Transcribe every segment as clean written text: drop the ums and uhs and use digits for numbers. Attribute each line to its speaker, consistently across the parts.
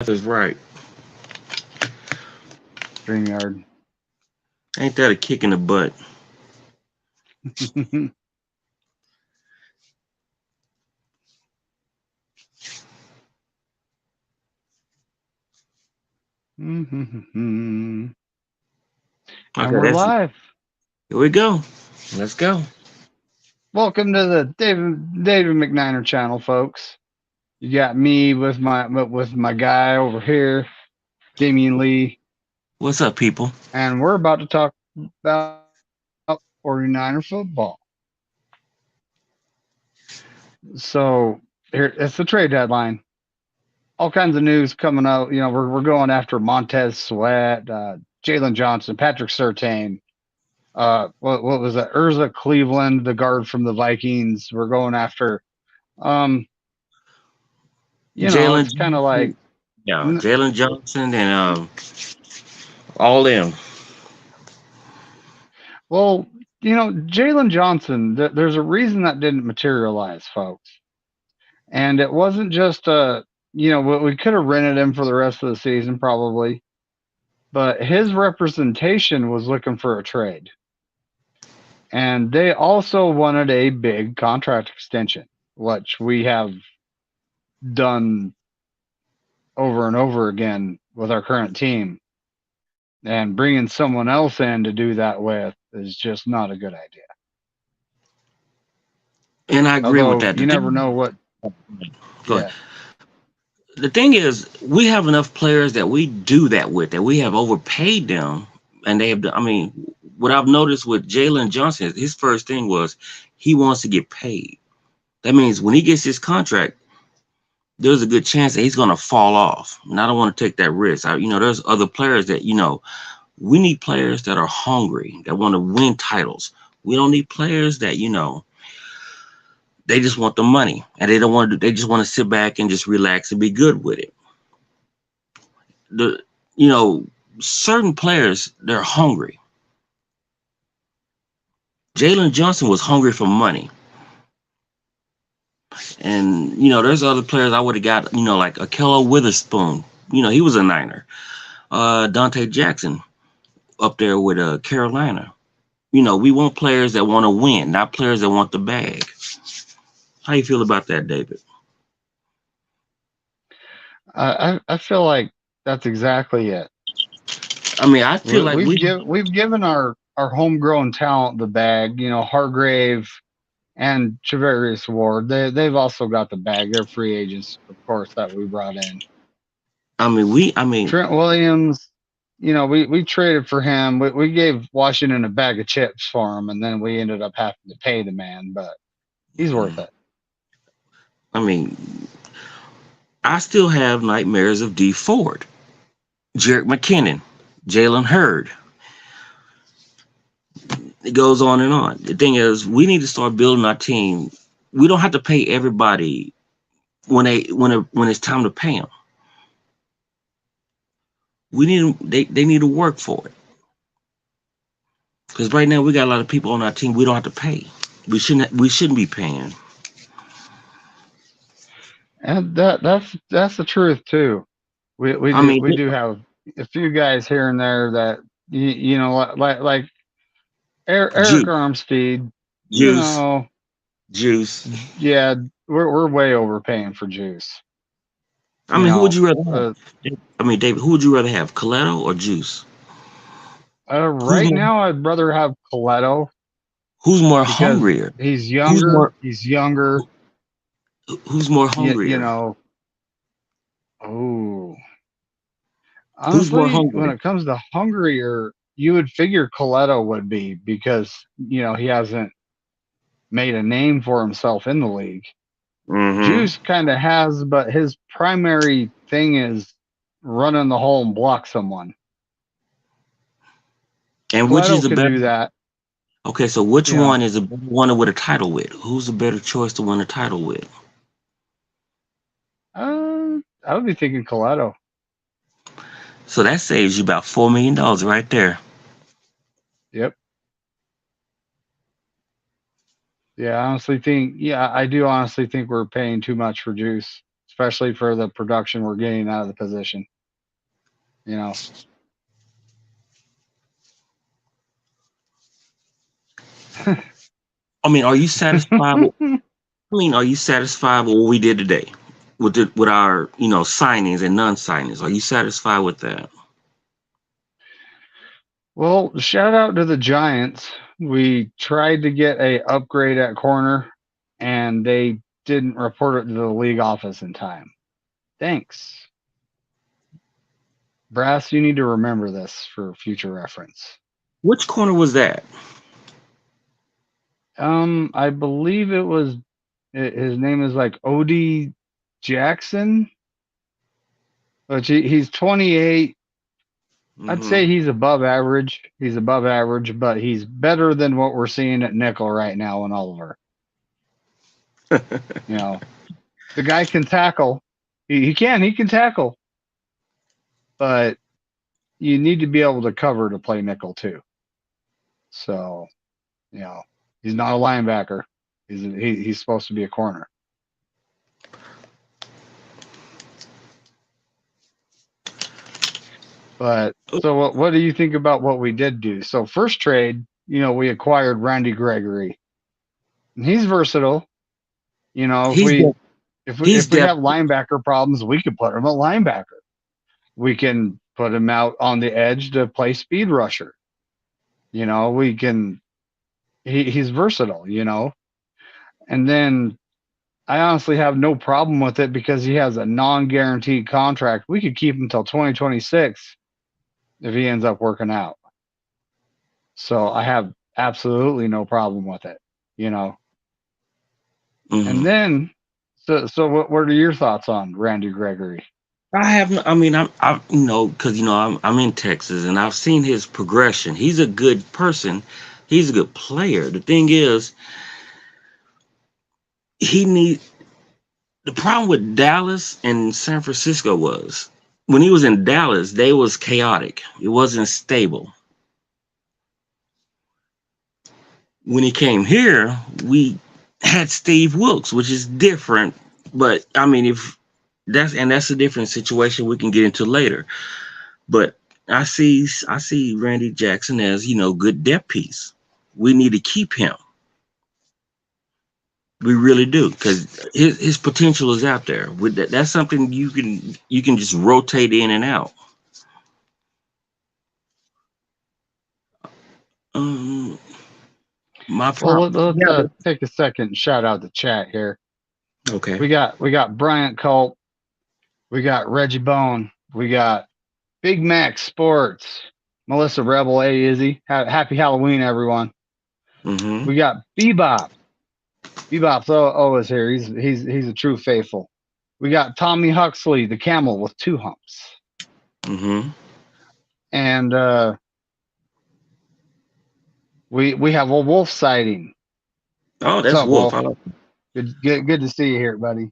Speaker 1: That's right.
Speaker 2: StreamYard.
Speaker 1: Ain't that a kick in the butt?
Speaker 2: And
Speaker 1: Okay,
Speaker 2: we're
Speaker 1: that's
Speaker 2: live.
Speaker 1: here we go. Let's go.
Speaker 2: Welcome to the David McNiner channel, folks. You got me with my guy over here, Damien Lee,
Speaker 1: What's up, people?
Speaker 2: and we're about to talk about 49er football. So here it's the trade deadline. All kinds of news coming out. You know, we're going after Montez Sweat, Jalen Johnson, Patrick Surtain. What was that? Urza Cleveland, the guard from the Vikings. We're going after. Um,
Speaker 1: Jalen
Speaker 2: it's kind of like,
Speaker 1: Johnson. Yeah, Jalen Johnson and all them.
Speaker 2: well, Jalen Johnson. There's a reason that didn't materialize, folks, and it wasn't just we could have rented him for the rest of the season probably, but his representation was looking for a trade, and they also wanted a big contract extension, which we have done over and over again with our current team. And bringing someone else in to do that with is just not a good idea.
Speaker 1: And I agree with
Speaker 2: Although
Speaker 1: that.
Speaker 2: you never know what.
Speaker 1: Go ahead.
Speaker 2: Yeah.
Speaker 1: The thing is, we have enough players that we do that with, that we have overpaid them, and they have. I mean, what I've noticed with Jalen Johnson, his first thing was he wants to get paid. That means when he gets his contract, there's a good chance that he's going to fall off. And I don't want to take that risk. There's other players that we need players that are hungry, that want to win titles. We don't need players that they just want the money and they don't want to. They just want to sit back and just relax and be good with it. The you know Certain players, they're hungry. Jalen Johnson was hungry for money, and there's other players I would have got. Like Akello Witherspoon. He was a Niner. Dante Jackson up there with Carolina. We want players that want to win, not players that want the bag. How you feel about that, David?
Speaker 2: I feel like that's exactly it.
Speaker 1: I mean, I feel like
Speaker 2: We've given our homegrown talent the bag. Hargrave and Travarius Ward. They've also got the bag. They're free agents, of course, that we brought in.
Speaker 1: I mean,
Speaker 2: Trent Williams. We traded for him. We gave Washington a bag of chips for him, and then we ended up having to pay the man, but he's worth it.
Speaker 1: I mean, I still have nightmares of D Ford, Jerick McKinnon, Jalen Hurd. It goes on and on. The thing is, we need to start building our team. We don't have to pay everybody when it's time to pay them. They need to work for it. Because right now we got a lot of people on our team we don't have to pay. We shouldn't be paying.
Speaker 2: And that's the truth too. We
Speaker 1: I
Speaker 2: do
Speaker 1: mean,
Speaker 2: we do have a few guys here and there that like Eric
Speaker 1: juice,
Speaker 2: Armstead. You
Speaker 1: juice,
Speaker 2: know,
Speaker 1: juice.
Speaker 2: yeah, we're way overpaying for Juice.
Speaker 1: I
Speaker 2: You
Speaker 1: mean, who would
Speaker 2: know,
Speaker 1: you rather
Speaker 2: uh,
Speaker 1: have? I mean, David, who would you rather have, Coletto or Juice? Who's
Speaker 2: right
Speaker 1: more
Speaker 2: now I'd rather have Coletto
Speaker 1: Who's more
Speaker 2: because
Speaker 1: hungrier?
Speaker 2: he's
Speaker 1: Who's
Speaker 2: younger.
Speaker 1: more
Speaker 2: He's younger.
Speaker 1: Who's more
Speaker 2: You
Speaker 1: hungrier?
Speaker 2: know. Oh,
Speaker 1: Who's more
Speaker 2: honestly, when
Speaker 1: hungry?
Speaker 2: it comes to hungrier, you would figure Coletto would be because he hasn't made a name for himself in the league.
Speaker 1: Mm-hmm.
Speaker 2: Juice kind of has, but his primary thing is running the hole and block someone.
Speaker 1: And which is
Speaker 2: Coletto
Speaker 1: the
Speaker 2: can
Speaker 1: better?
Speaker 2: do that.
Speaker 1: Okay, so which
Speaker 2: You know,
Speaker 1: one is a better one to win a title with? Who's the better choice to win a title with?
Speaker 2: I would be thinking Coletto.
Speaker 1: So that saves you about $4 million right there.
Speaker 2: Yep. Yeah, I do honestly think we're paying too much for Juice, especially for the production we're getting out of the position. You know,
Speaker 1: I mean, are you satisfied? Are you satisfied with what we did today with our signings and non-signings? Are you satisfied with that?
Speaker 2: well, shout out to the Giants. We tried to get a upgrade at corner, and they didn't report it to the league office in time. Thanks, Brass. You need to remember this for future reference.
Speaker 1: Which corner was that?
Speaker 2: I believe it was his name is like Odie Jackson, but he's 28. I'd say
Speaker 1: Hmm.
Speaker 2: he's above average. He's above average, but he's better than what we're seeing at nickel right now in Oliver. You know, the guy can tackle. He can tackle, but you need to be able to cover to play nickel too. So, he's not a linebacker. He's supposed to be a corner. But so what do you think about what we did do? So first trade, we acquired Randy Gregory. And he's versatile. If
Speaker 1: He's
Speaker 2: we
Speaker 1: def-
Speaker 2: if we
Speaker 1: he's
Speaker 2: if we
Speaker 1: def-
Speaker 2: have linebacker problems, we could put him at linebacker. We can put him out on the edge to play speed rusher. We can he's versatile. And then I honestly have no problem with it because he has a non-guaranteed contract. We could keep him until 2026 if he ends up working out. So I have absolutely no problem with it. And
Speaker 1: Mhm.
Speaker 2: then, so what are your thoughts on Randy Gregory?
Speaker 1: I have. I mean, I'm because I'm in Texas and I've seen his progression. He's a good person. He's a good player. The thing is, he need the problem with Dallas and San Francisco was when he was in Dallas, they was chaotic. It wasn't stable. When he came here, we had Steve Wilkes, which is different. But I mean, if that's a different situation we can get into later. But I see Randy Jackson as good depth piece. We need to keep him. We really do because his potential is out there. With that's something you can just rotate in and out. Um, my
Speaker 2: Well,
Speaker 1: problem.
Speaker 2: let's
Speaker 1: Yeah.
Speaker 2: take a second and shout out the chat here.
Speaker 1: Okay.
Speaker 2: We got Bryant Colt, we got Reggie Bone, we got Big Mac Sports, Melissa Rebel, hey Izzy, happy Halloween everyone.
Speaker 1: Mm-hmm.
Speaker 2: We got Bebop. Bebop's always here. He's a true faithful. We got Tommy Huxley, the camel with two humps,
Speaker 1: Mm-hmm.
Speaker 2: and we have a wolf sighting.
Speaker 1: Oh,
Speaker 2: What's
Speaker 1: that's
Speaker 2: up,
Speaker 1: Wolf.
Speaker 2: Wolf? Good to see you here, buddy.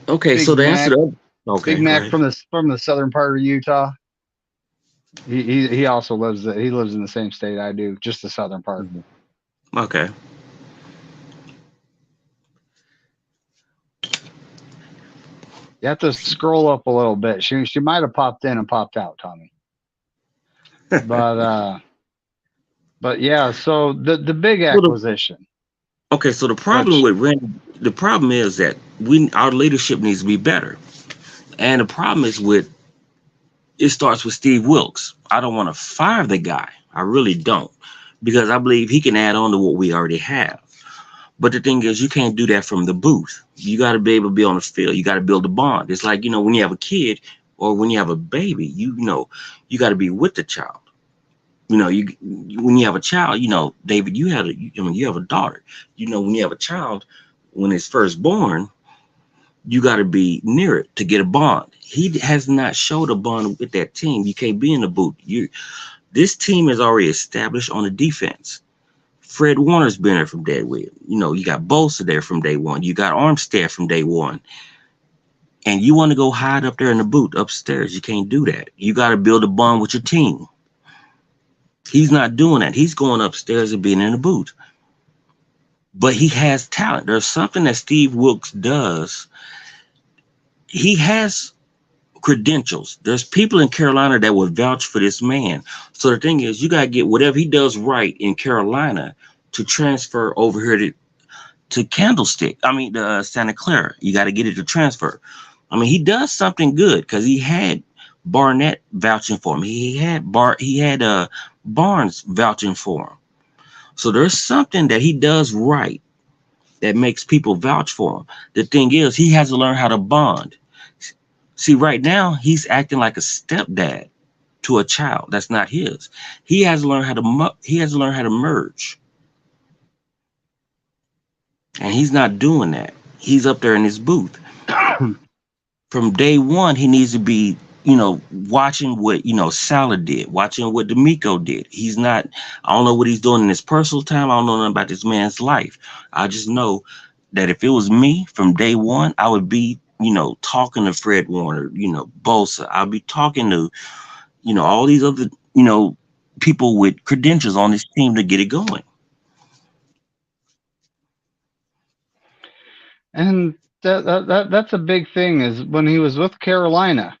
Speaker 1: Okay,
Speaker 2: Big
Speaker 1: so the answer
Speaker 2: Mac,
Speaker 1: to
Speaker 2: Big
Speaker 1: okay, go
Speaker 2: Mac
Speaker 1: ahead.
Speaker 2: from the southern part of Utah. He also lives in the same state I do, just the southern part.
Speaker 1: Mhm. Okay.
Speaker 2: You have to scroll up a little bit. She might have popped in and popped out, Tommy. But yeah. So the big
Speaker 1: Well, the,
Speaker 2: acquisition,
Speaker 1: okay, so the problem
Speaker 2: which
Speaker 1: with Randy, the problem is that our leadership needs to be better, and the problem is with it starts with Steve Wilkes. I don't want to fire the guy. I really don't, because I believe he can add on to what we already have. But the thing is, you can't do that from the booth. You got to be able to be on the field. You got to build a bond. It's like when you have a kid or when you have a baby, you got to be with the child. When you have a child, David, you have a daughter. When you have a child, when it's first born, you got to be near it to get a bond. He has not showed a bond with that team. You can't be in the booth. This team is already established on the defense. Fred Warner's been there from day one. You got Bosa there from day one. You got Armstead from day one. And you want to go hide up there in the booth upstairs. You can't do that. You got to build a bond with your team. He's not doing that. He's going upstairs and being in the booth. but he has talent. There's something that Steve Wilkes does. He has credentials. There's people in Carolina that would vouch for this man. So the thing is, you gotta get whatever he does right in Carolina to transfer over here to Candlestick. I mean, Santa Clara. You got to get it to transfer. I mean, he does something good because he had Barnett vouching for him. He had Barnes vouching for him. So there's something that he does right that makes people vouch for him. The thing is, he has to learn how to bond. See, right now he's acting like a stepdad to a child that's not his. He has to learn how to merge, and he's not doing that. He's up there in his booth. From day one, he needs to be, watching what, Salah did, watching what D'Amico did. He's not, I don't know what he's doing in his personal time. I don't know nothing about this man's life. I just know that if it was me from day one, I would be, talking to Fred Warner, Bosa. I'd be talking to, all these other, people with credentials on this team to get it going.
Speaker 2: And that's a big thing is when he was with Carolina,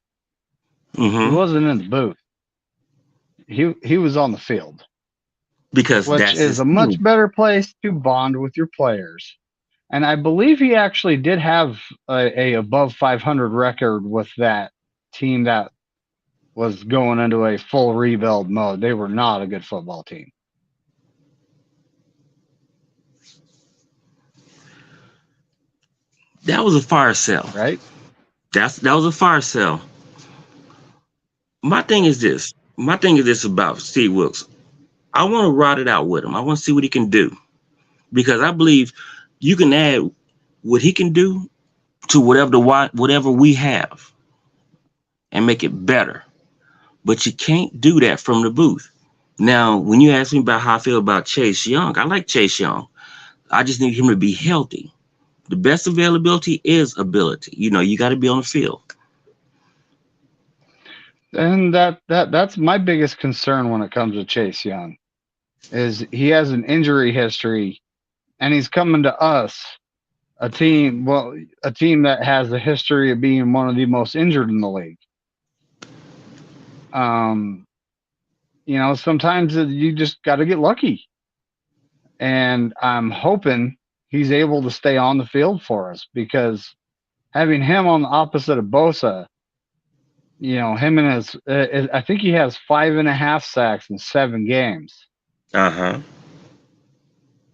Speaker 2: he
Speaker 1: Hmm.
Speaker 2: wasn't in the booth. He was on the field,
Speaker 1: Because
Speaker 2: which
Speaker 1: that's
Speaker 2: is
Speaker 1: his
Speaker 2: a
Speaker 1: team.
Speaker 2: much better place to bond with your players. And I believe he actually did have a above 500 record with that team that was going into a full rebuild mode. They were not a good football team,
Speaker 1: That was a fire sale.
Speaker 2: right?
Speaker 1: That was a fire sale. My thing is this about Steve Wilkes. I want to ride it out with him. I want to see what he can do because I believe you can add what he can do to whatever we have and make it better. But you can't do that from the booth. Now, when you ask me about how I feel about Chase Young, I like Chase Young. I just need him to be healthy. The best availability is ability. You got to be on the field.
Speaker 2: And that's my biggest concern when it comes to Chase Young is he has an injury history and he's coming to us, a team that has a history of being one of the most injured in the league. Um, sometimes you just got to get lucky. And I'm hoping he's able to stay on the field for us because having him on the opposite of Bosa, him and I think he has 5.5 sacks in 7 games.
Speaker 1: Uh huh.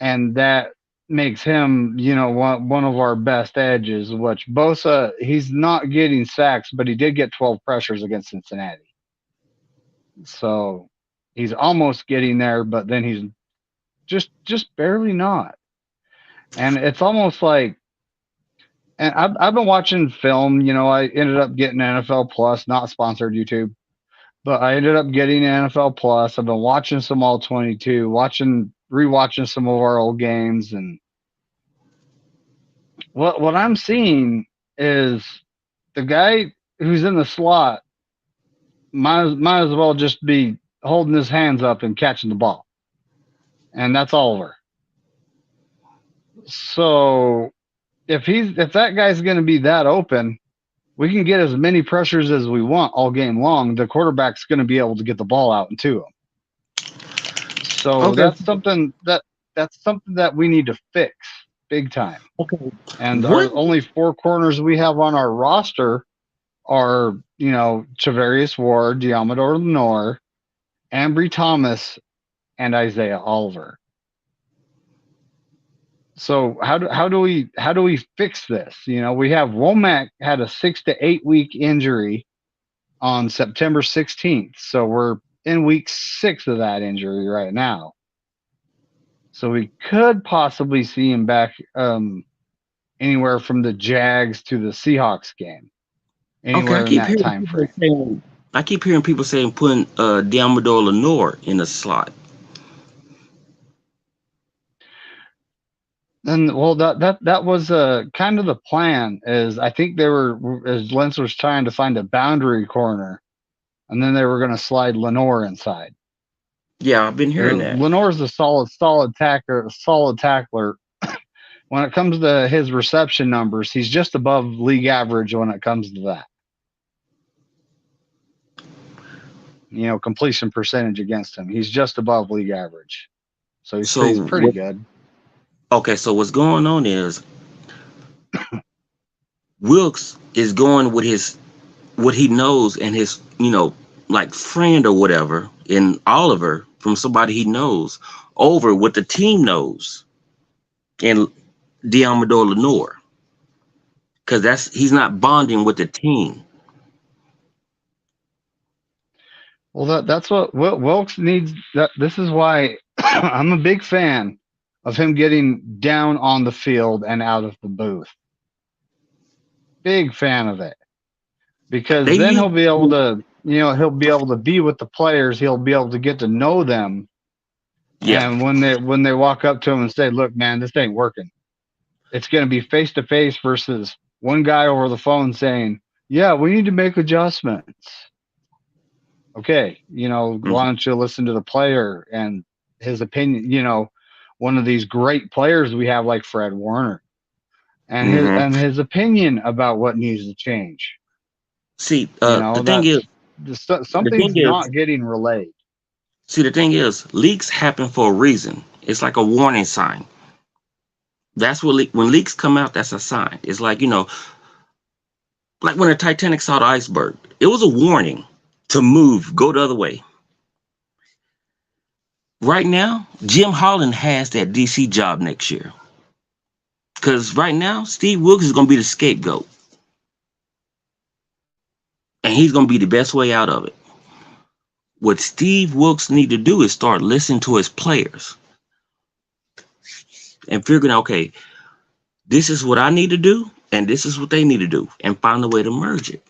Speaker 2: And that makes him, one of our best edges, which Bosa, he's not getting sacks, but he did get 12 pressures against Cincinnati. So he's almost getting there, but then he's just barely not. And it's almost like, and I've been watching film. I ended up getting NFL Plus, not sponsored YouTube, but I ended up getting NFL Plus. I've been watching some All 22, rewatching some of our old games, and what I'm seeing is the guy who's in the slot might as well just be holding his hands up and catching the ball, and that's Oliver. So if that guy's going to be that open, we can get as many pressures as we want all game long. The quarterback's going to be able to get the ball out and to him. So
Speaker 1: Okay.
Speaker 2: that's something that we need to fix big time.
Speaker 1: Okay.
Speaker 2: And
Speaker 1: What?
Speaker 2: our only 4 corners we have on our roster are, Travarius Ward, Diamador Lenore, Ambry Thomas, and Isaiah Oliver. So how do we fix this? We have Womack had a 6 to 8 week injury on September 16th. So we're in week 6 of that injury right now. So we could possibly see him back anywhere from the Jags to the Seahawks game,
Speaker 1: Okay.
Speaker 2: anywhere in that time frame.
Speaker 1: I keep hearing people saying putting Diamador Lenore in the slot.
Speaker 2: And well, that was kind of the plan. Is I think they were as Lentz was trying to find a boundary corner, and then they were going to slide Lenore inside.
Speaker 1: Yeah, I've been hearing that.
Speaker 2: Lenore's a solid tackler. when it comes to his reception numbers, he's just above league average when it comes to that. Completion percentage against him, he's just above league average. So he's pretty good.
Speaker 1: Okay, so what's going on is Wilkes is going with what he knows and his, like friend or whatever in Oliver from somebody he knows over what the team knows in Diamador Lenore. Because he's not bonding with the team.
Speaker 2: Well, that's what Wilkes needs. This is why I'm a big fan of him getting down on the field and out of the booth. Big fan of it, because then he'll be able to, he'll be able to be with the players. He'll be able to get to know them. Yeah. And when they walk up to him and say, "Look, man, this ain't working," it's going to be face to face versus one guy over the phone saying, "Yeah, we need to make adjustments." Okay, why don't you listen to the player and his opinion? One of these great players we have, like Fred Warner, and his opinion about what needs to change.
Speaker 1: See, the thing is,
Speaker 2: something's not getting relayed.
Speaker 1: See, the thing is, leaks happen for a reason. It's like a warning sign. That's what when leaks come out, that's a sign. It's like, like when the Titanic saw the iceberg, it was a warning to move, go the other way. Right now, Jim Holland has that DC job next year. Because right now, Steve Wilkes is going to be the scapegoat. And he's going to be the best way out of it. What Steve Wilkes need to do is start listening to his players. And figuring out, okay, this is what I need to do, and this is what they need to do. And find a way to merge it.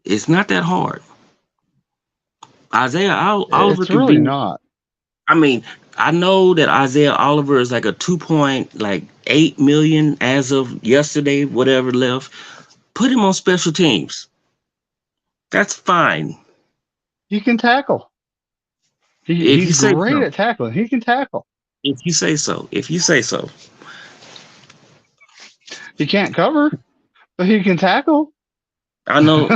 Speaker 1: It's not that hard. Isaiah Oliver.
Speaker 2: It's really not.
Speaker 1: I mean, I know that Isaiah Oliver is like a 2.8 million as of yesterday, whatever left. Put him on special teams. That's fine.
Speaker 2: He can tackle. He's great at tackling. He can tackle.
Speaker 1: If you say so.
Speaker 2: He can't cover, but he can tackle.
Speaker 1: I know.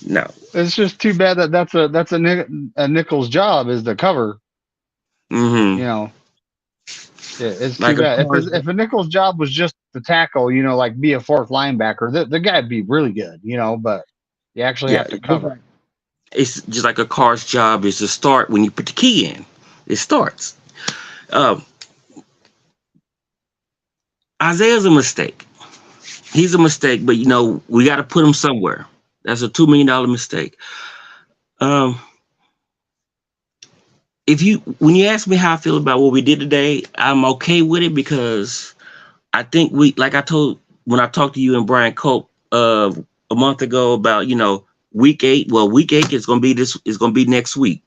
Speaker 1: No.
Speaker 2: It's just too bad that's a nickel's job is to cover. It's like too bad. If a nickel's job was just to tackle, like be a fourth linebacker, the guy'd be really good, but you actually have to cover.
Speaker 1: It's just like a car's job is to start when you put the key in. It starts. Isaiah's a mistake. He's a mistake, but we got to put him somewhere. That's a $2 million mistake. When you ask me how I feel about what we did today, I'm okay with it because I think when I talked to you and Brian Cope a month ago about week 8. Well, week 8 is going to be next week,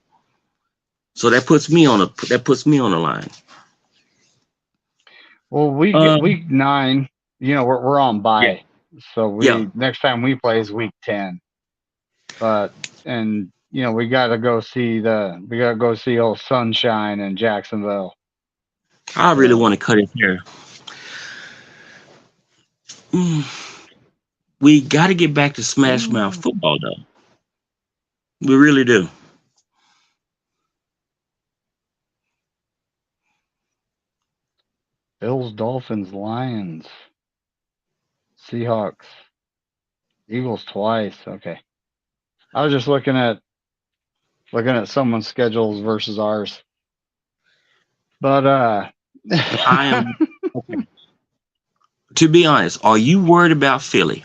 Speaker 1: so that puts me on the line.
Speaker 2: Well, week 9, we're on bye. Yeah. So next time we play is week 10. We got to go see old Sunshine in Jacksonville.
Speaker 1: I really want to cut it here. We got to get back to Smash Mouth football, though. We really do.
Speaker 2: Bills, Dolphins, Lions, Seahawks, Eagles twice. Okay. I was just looking at someone's schedules versus ours. But
Speaker 1: I am okay. To be honest, are you worried about Philly?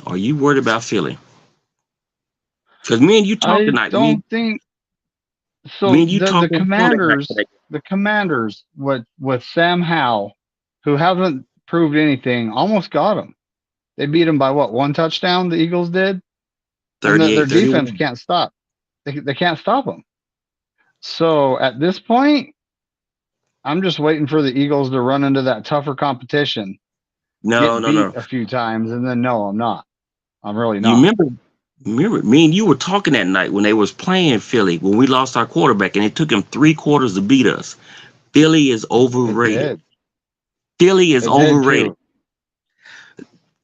Speaker 1: Because me and you talked tonight.
Speaker 2: I don't think so. The Commanders with Sam Howell, who haven't proved anything, almost got them. They beat them by what, 1 touchdown? The Eagles did. And their defense can't stop. They can't stop them. So at this point, I'm just waiting for the Eagles to run into that tougher competition.
Speaker 1: No.
Speaker 2: A few times, and then no, I'm not. I'm really not.
Speaker 1: Remember, me and you were talking that night when they was playing Philly when we lost our quarterback, and it took him 3 quarters to beat us. Philly is
Speaker 2: It
Speaker 1: overrated.
Speaker 2: did.
Speaker 1: Philly is
Speaker 2: It did
Speaker 1: overrated.
Speaker 2: too.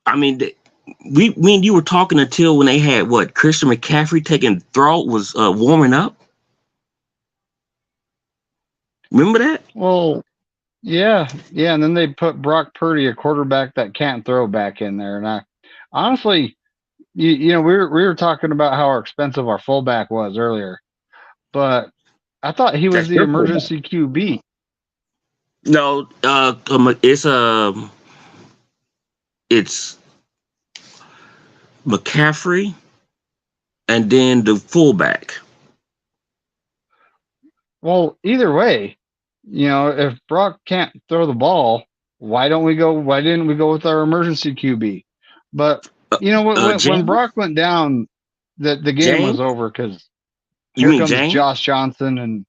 Speaker 1: I mean, me and you were talking until when they had what Christian McCaffrey taking throw was warming up. Remember that?
Speaker 2: Well, yeah, yeah, and then they put Brock Purdy, a quarterback that can't throw, back in there. And I honestly, we were talking about how expensive our fullback was earlier, but I thought he was
Speaker 1: That's
Speaker 2: the
Speaker 1: your fullback.
Speaker 2: emergency QB.
Speaker 1: No, it's McCaffrey and then the fullback.
Speaker 2: Well, either way, if Brock can't throw the ball, why didn't we go with our emergency QB? But
Speaker 1: Uh,
Speaker 2: when
Speaker 1: James,
Speaker 2: Brock went down, the game was
Speaker 1: James.
Speaker 2: over because
Speaker 1: You
Speaker 2: here
Speaker 1: mean
Speaker 2: comes
Speaker 1: James?
Speaker 2: Josh Johnson, and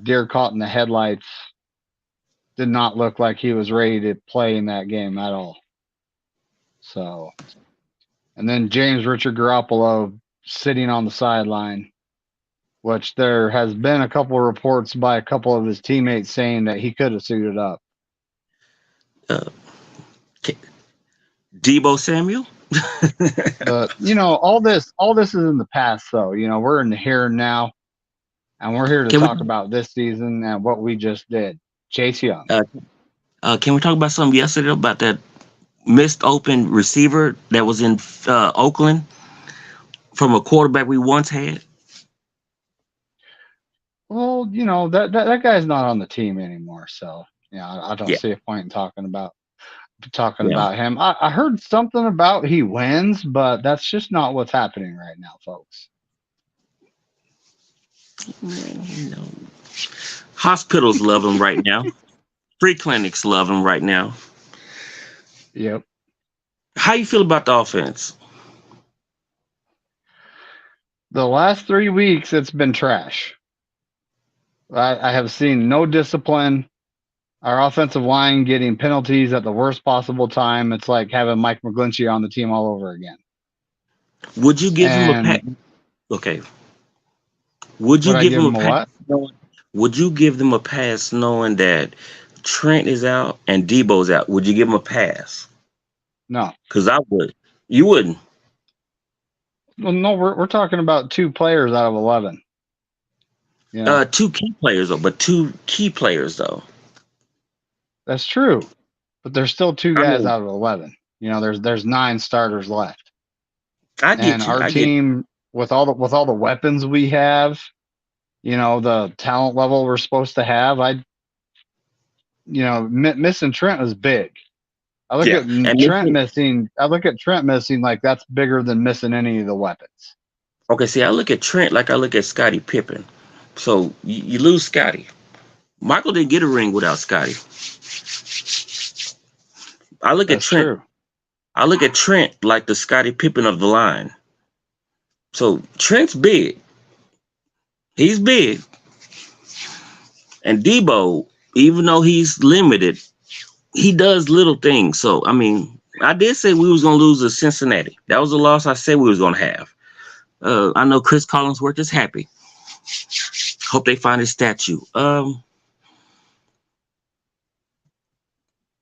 Speaker 2: deer caught in the headlights. Did not look like he was ready to play in that game at all. So, and then James Richard Garoppolo sitting on the sideline, which there has been a couple of reports by a couple of his teammates saying that he could have suited up.
Speaker 1: Uh, Debo Samuel.
Speaker 2: But all this is in the past, though. We're in the here and now, and we're here to
Speaker 1: Can we
Speaker 2: talk about this season and what we just did. Chase Young.
Speaker 1: uh, can we talk about something yesterday about that missed open receiver that was in Oakland from a quarterback we once had?
Speaker 2: Well, that guy's not on the team anymore, so I don't
Speaker 1: Yeah,
Speaker 2: see a point in talking
Speaker 1: yeah.
Speaker 2: about him. I heard something about he wins, but that's just not what's happening right now, folks.
Speaker 1: You know, hospitals love him right now. Free clinics love him right now.
Speaker 2: Yep.
Speaker 1: How you feel about the offense?
Speaker 2: The last 3 weeks, it's been trash. I have seen no discipline. Our offensive line getting penalties at the worst possible time. It's like having Mike McGlinchey on the team all over again.
Speaker 1: Would you give him a pass?
Speaker 2: And
Speaker 1: Okay. Would
Speaker 2: would
Speaker 1: you
Speaker 2: I
Speaker 1: give
Speaker 2: give
Speaker 1: him a
Speaker 2: him a
Speaker 1: pass?
Speaker 2: what?
Speaker 1: Would you give them a pass knowing that Trent is out and Debo's out? Would you give him a pass?
Speaker 2: No.
Speaker 1: Because I would. You wouldn't.
Speaker 2: Well, no, we're talking about 2 players out of 11.
Speaker 1: Two key players though, but two key players though.
Speaker 2: That's true, but there's still two
Speaker 1: I
Speaker 2: guys
Speaker 1: mean,
Speaker 2: out of 11. There's 9 starters left,
Speaker 1: I
Speaker 2: and
Speaker 1: get you.
Speaker 2: our
Speaker 1: I get.
Speaker 2: team, with all the weapons we have, the talent level we're supposed to have, missing Trent is big. I look
Speaker 1: Yeah,
Speaker 2: at
Speaker 1: and
Speaker 2: Trent
Speaker 1: listen,
Speaker 2: missing. I look at Trent missing like that's bigger than missing any of the weapons.
Speaker 1: okay. See, I look at Trent like I look at Scottie Pippen. So you lose Scotty. Michael didn't get a ring without Scotty. I look at
Speaker 2: That's
Speaker 1: Trent.
Speaker 2: true.
Speaker 1: I look at Trent like the Scottie Pippen of the line. So Trent's big. He's big. And Debo, even though he's limited, he does little things. So I mean, I did say we was gonna lose to Cincinnati. That was a loss I said we was gonna have. I know Chris Collinsworth is happy. Hope they find his statue.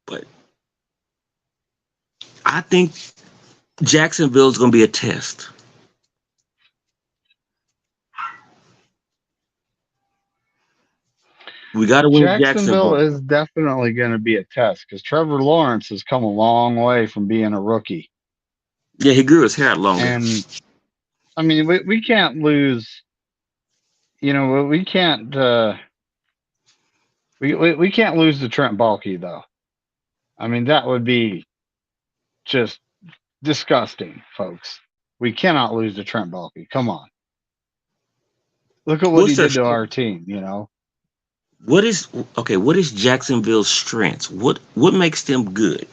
Speaker 1: But I think Jacksonville's gonna be a test. We got to win
Speaker 2: Jacksonville
Speaker 1: Jacksonville.
Speaker 2: is definitely going to be a test because Trevor Lawrence has come a long way from being a rookie.
Speaker 1: Yeah, he grew his hair out longer.
Speaker 2: And I mean, we can't lose. We can't. We can't lose to Trent Baalke, though. I mean, that would be just disgusting, folks. We cannot lose to Trent Baalke. Come on. Look at what he
Speaker 1: What's their
Speaker 2: did to our team,
Speaker 1: what is okay? What is Jacksonville's strengths? What makes them good?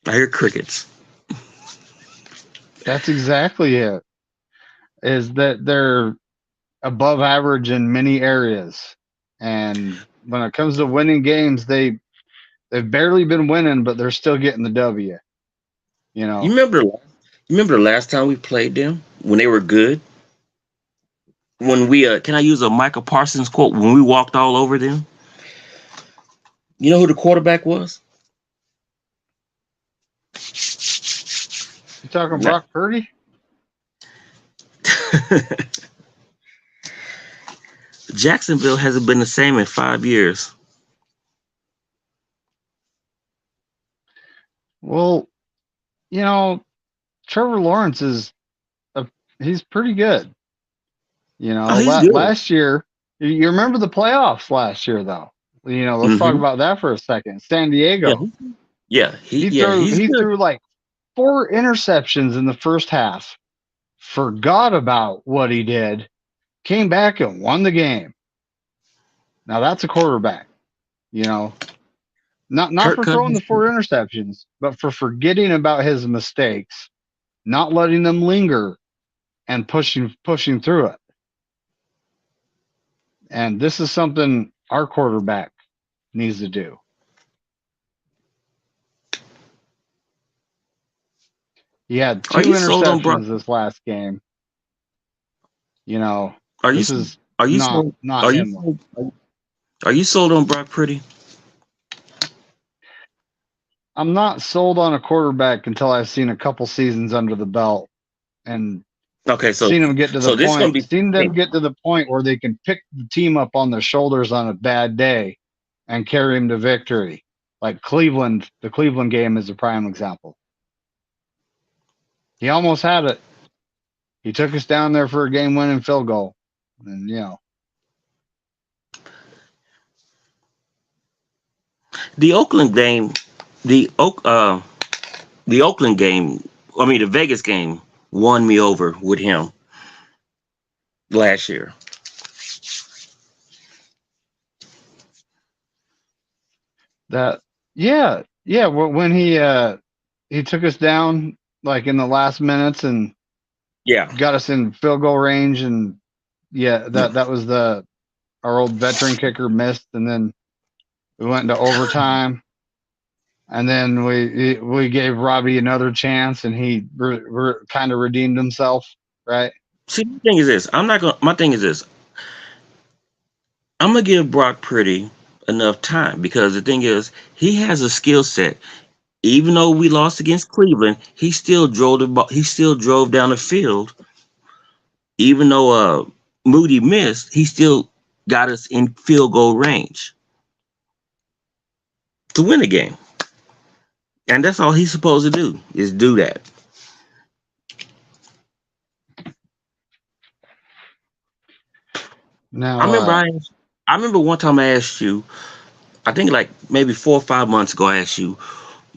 Speaker 1: I hear crickets.
Speaker 2: That's exactly it. Is that they're above average in many areas. And when it comes to winning games, they've barely been winning, but they're still getting the W. You
Speaker 1: You
Speaker 2: know,
Speaker 1: remember? You remember the last time we played them when they were good? When we can I use a Michael Parsons quote? When we walked all over them, you know who the quarterback was?
Speaker 2: you talking
Speaker 1: Nah.
Speaker 2: Brock Purdy?
Speaker 1: Jacksonville hasn't been the same in 5 years.
Speaker 2: Well, you know, Trevor Lawrence a, he's pretty good. You
Speaker 1: Oh,
Speaker 2: know,
Speaker 1: he's good.
Speaker 2: last year, you remember the playoffs last year, though. You know, let's talk
Speaker 1: Hmm.
Speaker 2: about that for a second. San
Speaker 1: Yeah,
Speaker 2: Diego,
Speaker 1: he's
Speaker 2: he
Speaker 1: good.
Speaker 2: threw like 4 interceptions in the first half. Forgot about what he did, came back and won the game. Now that's a quarterback. You know, not
Speaker 1: Kirk
Speaker 2: for throwing the
Speaker 1: Cousins.
Speaker 2: 4 interceptions, but for forgetting about his mistakes, not letting them linger, and pushing through it. And this is something our quarterback needs to do. He had
Speaker 1: Are
Speaker 2: two
Speaker 1: you sold on Brock?
Speaker 2: interceptions this last game. You know,
Speaker 1: Are you
Speaker 2: this is
Speaker 1: are you
Speaker 2: not
Speaker 1: sold?
Speaker 2: not
Speaker 1: Are you
Speaker 2: him.
Speaker 1: sold? Are you sold on Brock Purdy?
Speaker 2: I'm not sold on a quarterback until I've seen a couple seasons under the belt and
Speaker 1: Okay, this is gonna be
Speaker 2: seen them get to the point where they can pick the team up on their shoulders on a bad day and carry them to victory. Like Cleveland, the Cleveland game is a prime example. He almost had it. He took us down there for a game-winning field goal, and
Speaker 1: the Oakland game. The Oak the Oakland game. I mean the Vegas game won me over with him last year.
Speaker 2: that yeah. When he took us down like in the last minutes and
Speaker 1: Yeah.
Speaker 2: got us in field goal range, and yeah,
Speaker 1: Yeah.
Speaker 2: that was the our old veteran kicker missed, and then we went into overtime, and then we gave Robbie another chance, and he kind of redeemed himself, right?
Speaker 1: See, the thing is this. I'm not gonna. My thing is this. I'm gonna give Brock Purdy enough time because the thing is he has a skill set. Even though we lost against Cleveland, he still drove the ball. He still drove down the field. Even though Moody missed, he still got us in field goal range to win the game. And that's all he's supposed to do is do that. I
Speaker 2: Now,
Speaker 1: remember I remember one time I asked you, I think like maybe 4 or 5 months ago, I asked you,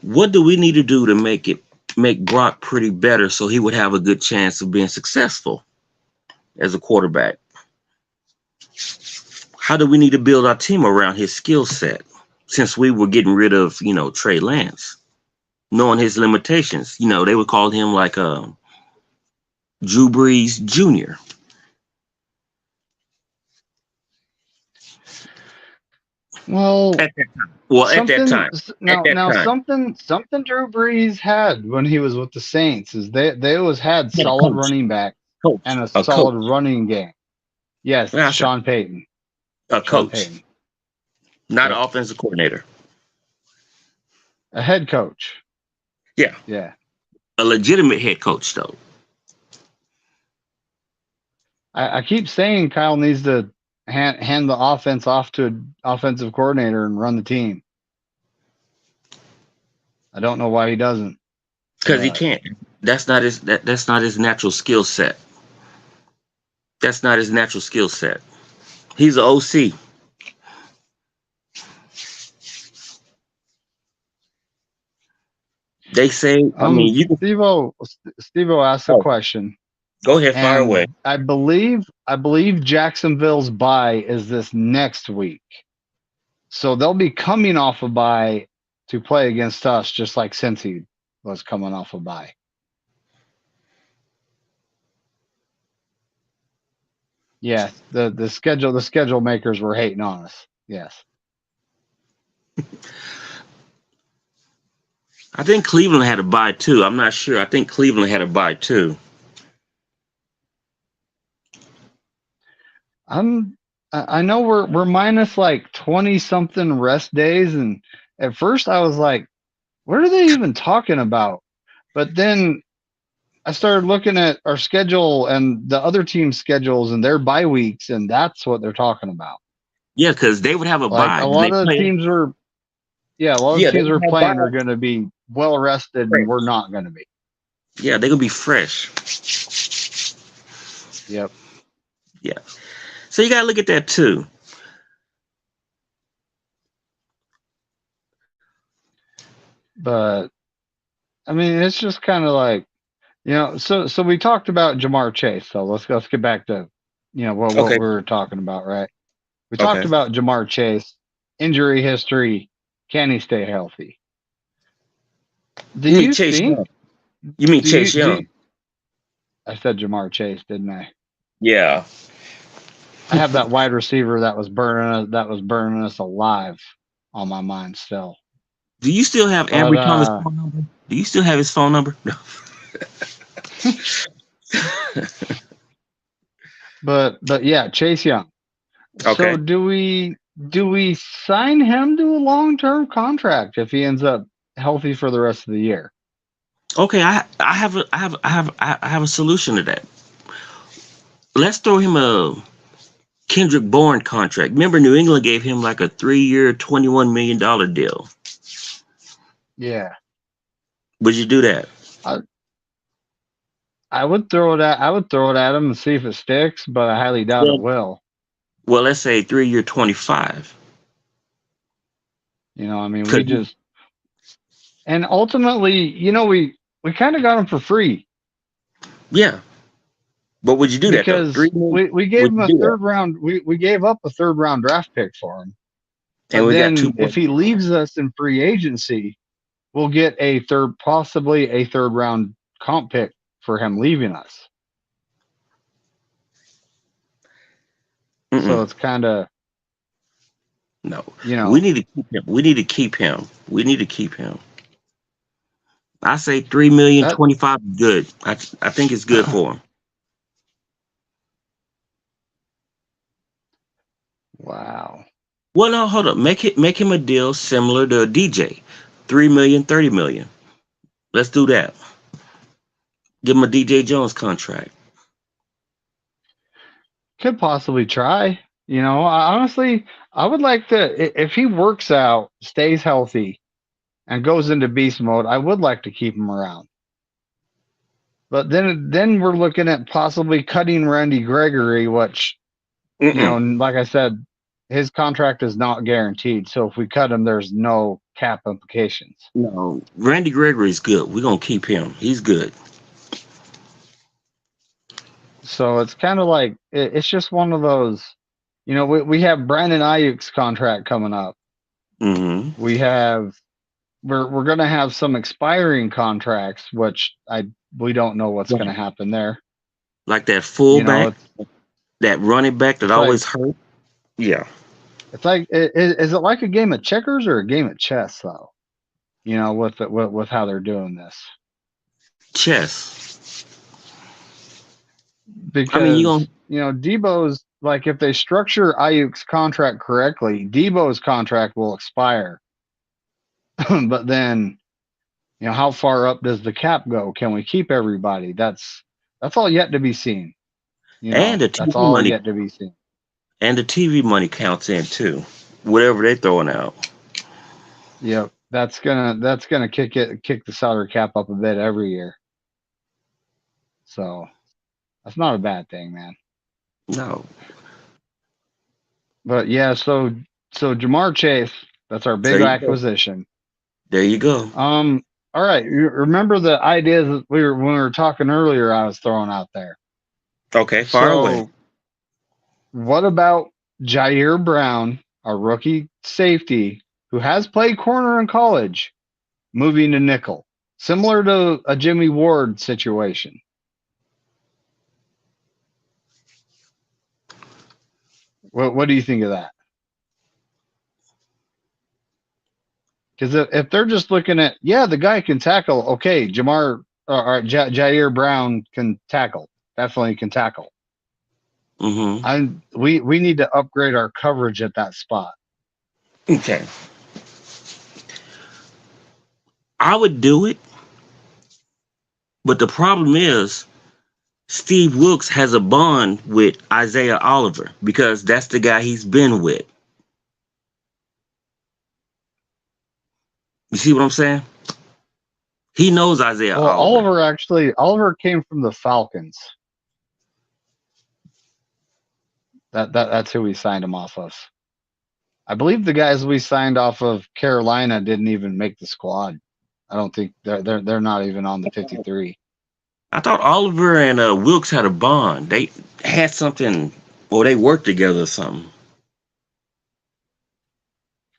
Speaker 1: what do we need to do to make Brock pretty better so he would have a good chance of being successful as a quarterback? How do we need to build our team around his skill set since we were getting rid of, Trey Lance, knowing his limitations? They would call him like Drew Brees Jr.
Speaker 2: well,
Speaker 1: At that time. Well, at that
Speaker 2: something
Speaker 1: time. At
Speaker 2: now
Speaker 1: that
Speaker 2: now
Speaker 1: time.
Speaker 2: something Drew Brees had when he was with the Saints is they always had
Speaker 1: He had a
Speaker 2: solid
Speaker 1: coach.
Speaker 2: running back
Speaker 1: Coach.
Speaker 2: and a
Speaker 1: A
Speaker 2: solid
Speaker 1: coach.
Speaker 2: running game. Yes,
Speaker 1: That's
Speaker 2: Sean Payton.
Speaker 1: a
Speaker 2: Sean
Speaker 1: coach.
Speaker 2: Payton.
Speaker 1: Not an
Speaker 2: Yep.
Speaker 1: offensive coordinator.
Speaker 2: A head coach.
Speaker 1: Yeah.
Speaker 2: Yeah.
Speaker 1: A legitimate head coach though.
Speaker 2: I keep saying Kyle needs to hand the offense off to an offensive coordinator and run the team. I don't know why he doesn't,
Speaker 1: Because he
Speaker 2: but
Speaker 1: can't. That's not his natural skill set. That's not his natural skill set. He's an OC. They say, I mean, you can
Speaker 2: Steve-O asked a
Speaker 1: oh,
Speaker 2: question,
Speaker 1: go ahead, fire away.
Speaker 2: and I believe Jacksonville's bye is this next week. So they'll be coming off a bye to play against us, just like Cincy was coming off a bye. Yes, the schedule makers were hating on us. Yes.
Speaker 1: I think Cleveland had a bye too. I'm not sure. I think Cleveland had a bye too.
Speaker 2: I know we're minus like 20 something rest days, and at first I was like, what are they even talking about? But then I started looking at our schedule and the other team's schedules and their bye weeks, and that's what they're talking about.
Speaker 1: Yeah, because they would have a
Speaker 2: Like
Speaker 1: bye.
Speaker 2: a
Speaker 1: Do
Speaker 2: lot
Speaker 1: they
Speaker 2: of the
Speaker 1: play?
Speaker 2: teams were, yeah, a lot of the
Speaker 1: Yeah, they
Speaker 2: teams
Speaker 1: would
Speaker 2: we're
Speaker 1: have
Speaker 2: playing are
Speaker 1: bye.
Speaker 2: going to be well rested, and we're not going to be.
Speaker 1: Yeah, they're gonna be fresh.
Speaker 2: Yep.
Speaker 1: Yeah. So you gotta look at that too.
Speaker 2: But I mean, it's just kind of like, so we talked about Jamar Chase. So let's get back to, what
Speaker 1: Okay.
Speaker 2: we were talking about, right? We talked
Speaker 1: Okay.
Speaker 2: about Jamar Chase, injury history. Can he stay healthy? Do
Speaker 1: You mean
Speaker 2: you
Speaker 1: Chase
Speaker 2: think?
Speaker 1: Young? You mean
Speaker 2: Do you
Speaker 1: Chase
Speaker 2: do?
Speaker 1: Young?
Speaker 2: I said Jamar Chase, didn't I?
Speaker 1: Yeah.
Speaker 2: I have that wide receiver that was burning us alive on my mind still.
Speaker 1: Do you still have
Speaker 2: But
Speaker 1: Ambry Thomas' phone number? Do you still have his phone number? No.
Speaker 2: but yeah, Chase Young. So
Speaker 1: Okay.
Speaker 2: do we sign him to a long-term contract if he ends up healthy for the rest of the year?
Speaker 1: Okay. I have a solution to that. Let's throw him a Kendrick Bourne contract. Remember, New England gave him like a 3-year, $21 million deal.
Speaker 2: Yeah.
Speaker 1: Would you do that?
Speaker 2: I, I would throw it at him and see if it sticks, but I highly doubt it
Speaker 1: Well,
Speaker 2: will.
Speaker 1: well, let's say 3-year, 25.
Speaker 2: I mean,
Speaker 1: Cause
Speaker 2: and ultimately, we kind of got him for free
Speaker 1: yeah, but would you do that though?
Speaker 2: because
Speaker 1: 3 million.
Speaker 2: we gave
Speaker 1: Would
Speaker 2: him
Speaker 1: you
Speaker 2: a
Speaker 1: do that?
Speaker 2: third round. We gave up a third round draft pick for him.
Speaker 1: And
Speaker 2: But
Speaker 1: we got two
Speaker 2: then
Speaker 1: more.
Speaker 2: if he leaves us in free agency, we'll get possibly a third round comp pick for him leaving us.
Speaker 1: Mm-mm.
Speaker 2: So it's kind of,
Speaker 1: No,
Speaker 2: you
Speaker 1: we
Speaker 2: know,
Speaker 1: need to keep him. We need to keep him. We need to keep him. I say 3 million,
Speaker 2: that
Speaker 1: 25 is good. I think it's good for him.
Speaker 2: wow.
Speaker 1: Well, no, hold up. Make him a deal similar to DJ. 3 million, 30 million. Let's do that. Give him a DJ Jones contract.
Speaker 2: Could possibly try. Honestly, I would like to, if he works out, stays healthy, and goes into beast mode, I would like to keep him around. But then we're looking at possibly cutting Randy Gregory, which,
Speaker 1: Mm-mm.
Speaker 2: like I said, his contract is not guaranteed. So if we cut him, there's no cap implications.
Speaker 1: No, Randy Gregory's good. We're gonna keep him. He's good.
Speaker 2: So it's kind of like it's just one of those. We have Brandon Ayuk's contract coming up.
Speaker 1: Mm-hmm.
Speaker 2: We have we're going to have some expiring contracts, which we don't know what's going to
Speaker 1: Right.
Speaker 2: happen there.
Speaker 1: Like that
Speaker 2: You know,
Speaker 1: fullback, that running back that
Speaker 2: it's like
Speaker 1: always hurt. Yeah.
Speaker 2: is it like a game of checkers or a game of chess though? With how they're doing this,
Speaker 1: Chess. I mean, you
Speaker 2: because
Speaker 1: gonna
Speaker 2: Debo's, like, if they structure Ayuk's contract correctly, Debo's contract will expire. But then, how far up does the cap go? Can we keep everybody? That's all yet to be seen.
Speaker 1: and the
Speaker 2: That's
Speaker 1: TV
Speaker 2: all
Speaker 1: money
Speaker 2: yet to be seen.
Speaker 1: and the TV money counts in too. Whatever they throwing out.
Speaker 2: Yep. That's gonna kick the salary cap up a bit every year. So that's not a bad thing, man.
Speaker 1: No.
Speaker 2: But yeah, so Jamar Chase, that's our big
Speaker 1: There you go.
Speaker 2: acquisition.
Speaker 1: There you go.
Speaker 2: All right. You remember the ideas that when we were talking earlier I was throwing out there.
Speaker 1: Okay, far away.
Speaker 2: So what about Jair Brown, a rookie safety who has played corner in college, moving to nickel, similar to a Jimmy Ward situation? What do you think of that? Because if they're just looking at, yeah, the guy can tackle. Okay, Jair Brown can tackle. Definitely can tackle. We need to upgrade our coverage at that spot.
Speaker 1: Okay. I would do it, but the problem is Steve Wilks has a bond with Isaiah Oliver because that's the guy he's been with. You see what I'm saying? He knows Isaiah
Speaker 2: Well,
Speaker 1: Oliver.
Speaker 2: Oliver came from the Falcons. That's who we signed him off of. I believe the guys we signed off of Carolina didn't even make the squad. I don't think they're not even on the 53.
Speaker 1: I thought Oliver and Wilks had a bond. They had something, or they worked together or something.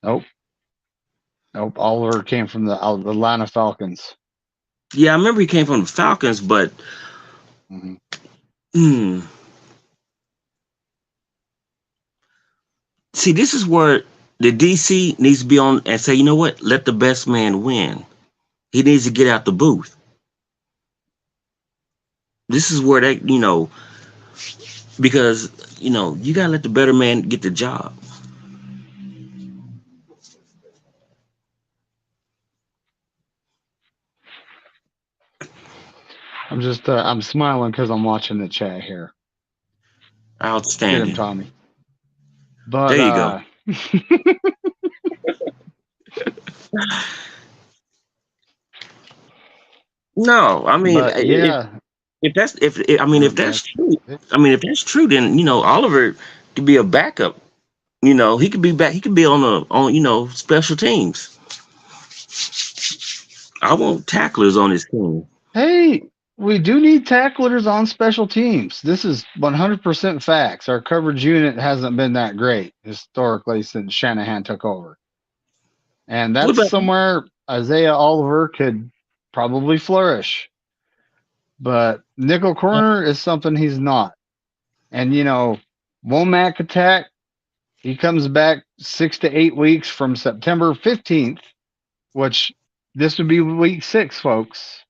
Speaker 2: Nope. Oliver came from the Atlanta Falcons.
Speaker 1: Yeah, I remember he came from the Falcons, but see, this is where the DC needs to be on and say, you know what? Let the best man win. He needs to get out the booth. This is where they, because, you got to let the better man get the job.
Speaker 2: I'm smiling because I'm watching the chat here.
Speaker 1: Outstanding.
Speaker 2: Get him, Tommy. But
Speaker 1: there you go. No, I mean, if that's true, then Oliver could be a backup. He could be back. He could be on special teams. I want tacklers on his team.
Speaker 2: Hey, we do need tacklers on special teams. This is 100% facts. Our coverage unit hasn't been that great historically since Shanahan took over. And that's somewhere Isaiah Oliver could probably flourish. But nickel corner is something he's not. And, Womack attack, he comes back 6 to 8 weeks from September 15th, which this would be week 6, folks.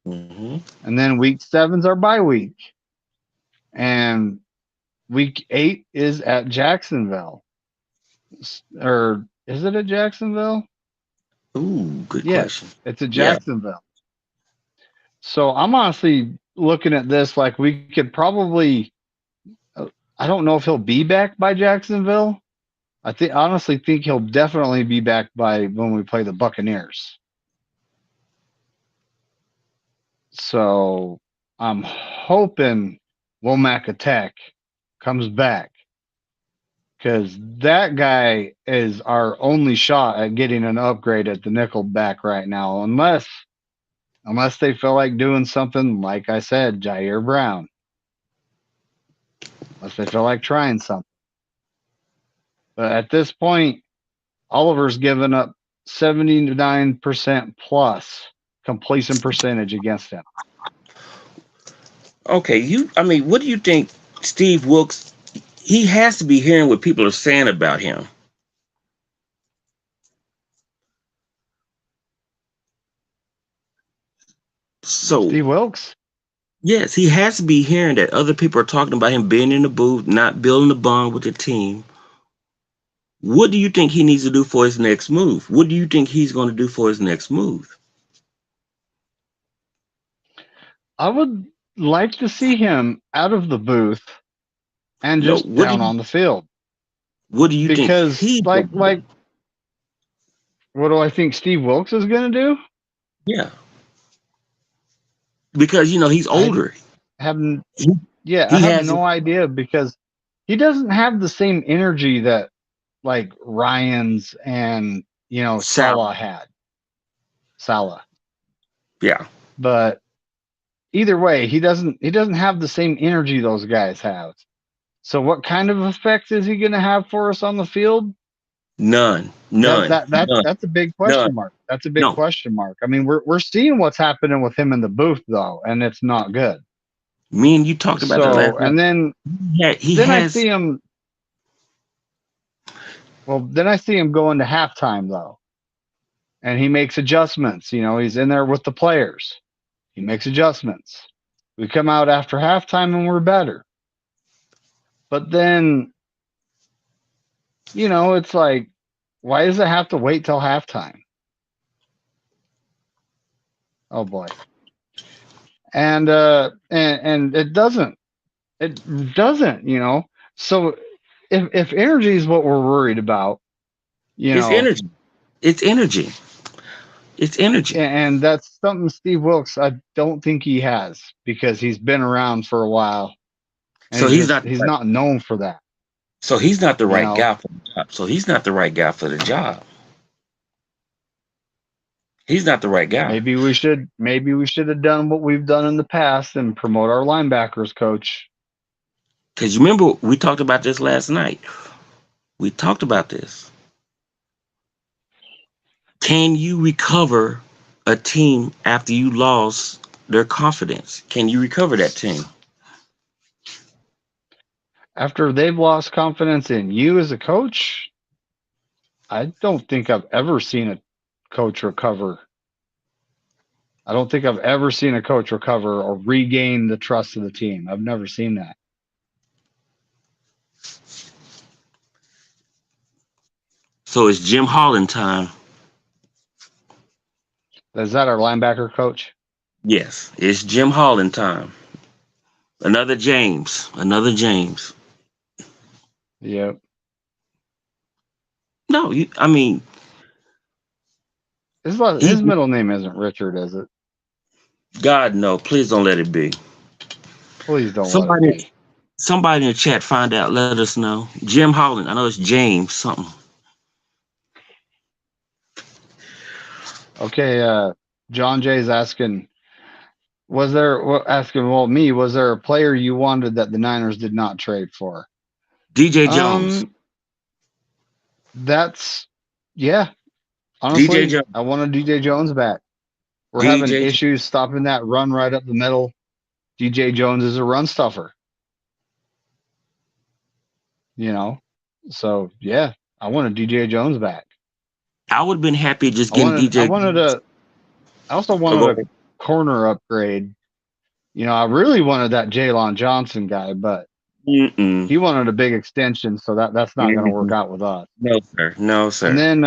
Speaker 2: And then week 7's our bye week. And week 8 is at Jacksonville. Or is it at Jacksonville?
Speaker 1: Ooh, good question.
Speaker 2: It's at Jacksonville. Yeah. So I'm honestly looking at this like we could probably, I don't know if he'll be back by Jacksonville. I honestly think he'll definitely be back by when we play the Buccaneers. So I'm hoping Womack Attack comes back because that guy is our only shot at getting an upgrade at the nickel back right now, unless they feel like doing something, like I said, Jair Brown. Unless they feel like trying something. But at this point, Oliver's given up 79% plus completion percentage against him.
Speaker 1: Okay, what do you think Steve Wilks, he has to be hearing what people are saying about him. So
Speaker 2: Steve Wilks?
Speaker 1: Yes, he has to be hearing that other people are talking about him being in the booth, not building a bond with the team. What do you think he needs to do for his next move? What do you think he's going to do for his next move?
Speaker 2: I would like to see him out of the booth and just down on the field.
Speaker 1: What do you think?
Speaker 2: Because what do I think Steve Wilks is going to do?
Speaker 1: Yeah. Because, he's older.
Speaker 2: I have no idea because he doesn't have the same energy that like Ryans and, Salah had. Salah.
Speaker 1: Yeah.
Speaker 2: But either way, he doesn't have the same energy those guys have. So what kind of effect is he going to have for us on the field?
Speaker 1: None.
Speaker 2: That's a big question mark. That's a big question mark. I mean, we're seeing what's happening with him in the booth though, and it's not good.
Speaker 1: Me and you talked about that last night.
Speaker 2: And then I see him. Well, then I see him going to halftime though, and he makes adjustments. He's in there with the players. He makes adjustments. We come out after halftime and we're better. But then, it's like, why does it have to wait till halftime? Oh boy. And it doesn't. It doesn't. So if energy is what we're worried about,
Speaker 1: It's energy. It's energy. It's energy.
Speaker 2: and that's something Steve Wilkes, I don't think he has, because he's been around for a while, and
Speaker 1: So he's not.
Speaker 2: he's not known for that.
Speaker 1: So he's not the
Speaker 2: You
Speaker 1: right
Speaker 2: know,
Speaker 1: guy for the job. So he's not the right guy for the job. He's not the right guy.
Speaker 2: maybe we should have done what we've done in the past and promote our linebackers coach.
Speaker 1: Because you remember we talked about this last night. We talked about this. Can you recover a team after you lost their confidence? Can you recover that team?
Speaker 2: After they've lost confidence in you as a coach, I don't think I've ever seen a coach recover. I don't think I've ever seen a coach recover or regain the trust of the team. I've never seen that.
Speaker 1: So it's Jim Holland time.
Speaker 2: Is that our linebacker coach?
Speaker 1: Yes, it's Jim Holland time. Another James. Another James.
Speaker 2: Yep.
Speaker 1: No, I mean,
Speaker 2: His middle name isn't Richard, is it?
Speaker 1: God, no. Please don't let it be.
Speaker 2: Please don't let it
Speaker 1: Somebody,
Speaker 2: be.
Speaker 1: somebody in the chat, find out. Let us know. Jim Holland. I know it's James something.
Speaker 2: Okay, John Jay's asking, was there a player you wanted that the Niners did not trade for?
Speaker 1: DJ Jones.
Speaker 2: That's yeah.
Speaker 1: DJ
Speaker 2: Honestly,
Speaker 1: Jones.
Speaker 2: I wanted DJ Jones back. We're having
Speaker 1: DJ.
Speaker 2: issues stopping that run right up the middle. DJ Jones is a run stuffer. So yeah, I wanted DJ Jones back.
Speaker 1: I would have been happy just
Speaker 2: I
Speaker 1: getting
Speaker 2: wanted I
Speaker 1: DJ.
Speaker 2: wanted a I also
Speaker 1: Oh, go
Speaker 2: wanted a
Speaker 1: ahead.
Speaker 2: corner upgrade. I really wanted that Jalen Johnson guy, but
Speaker 1: Mm-mm.
Speaker 2: he wanted a big extension, so that's not going to work out with us.
Speaker 1: No, sir. No,
Speaker 2: And
Speaker 1: sir.
Speaker 2: then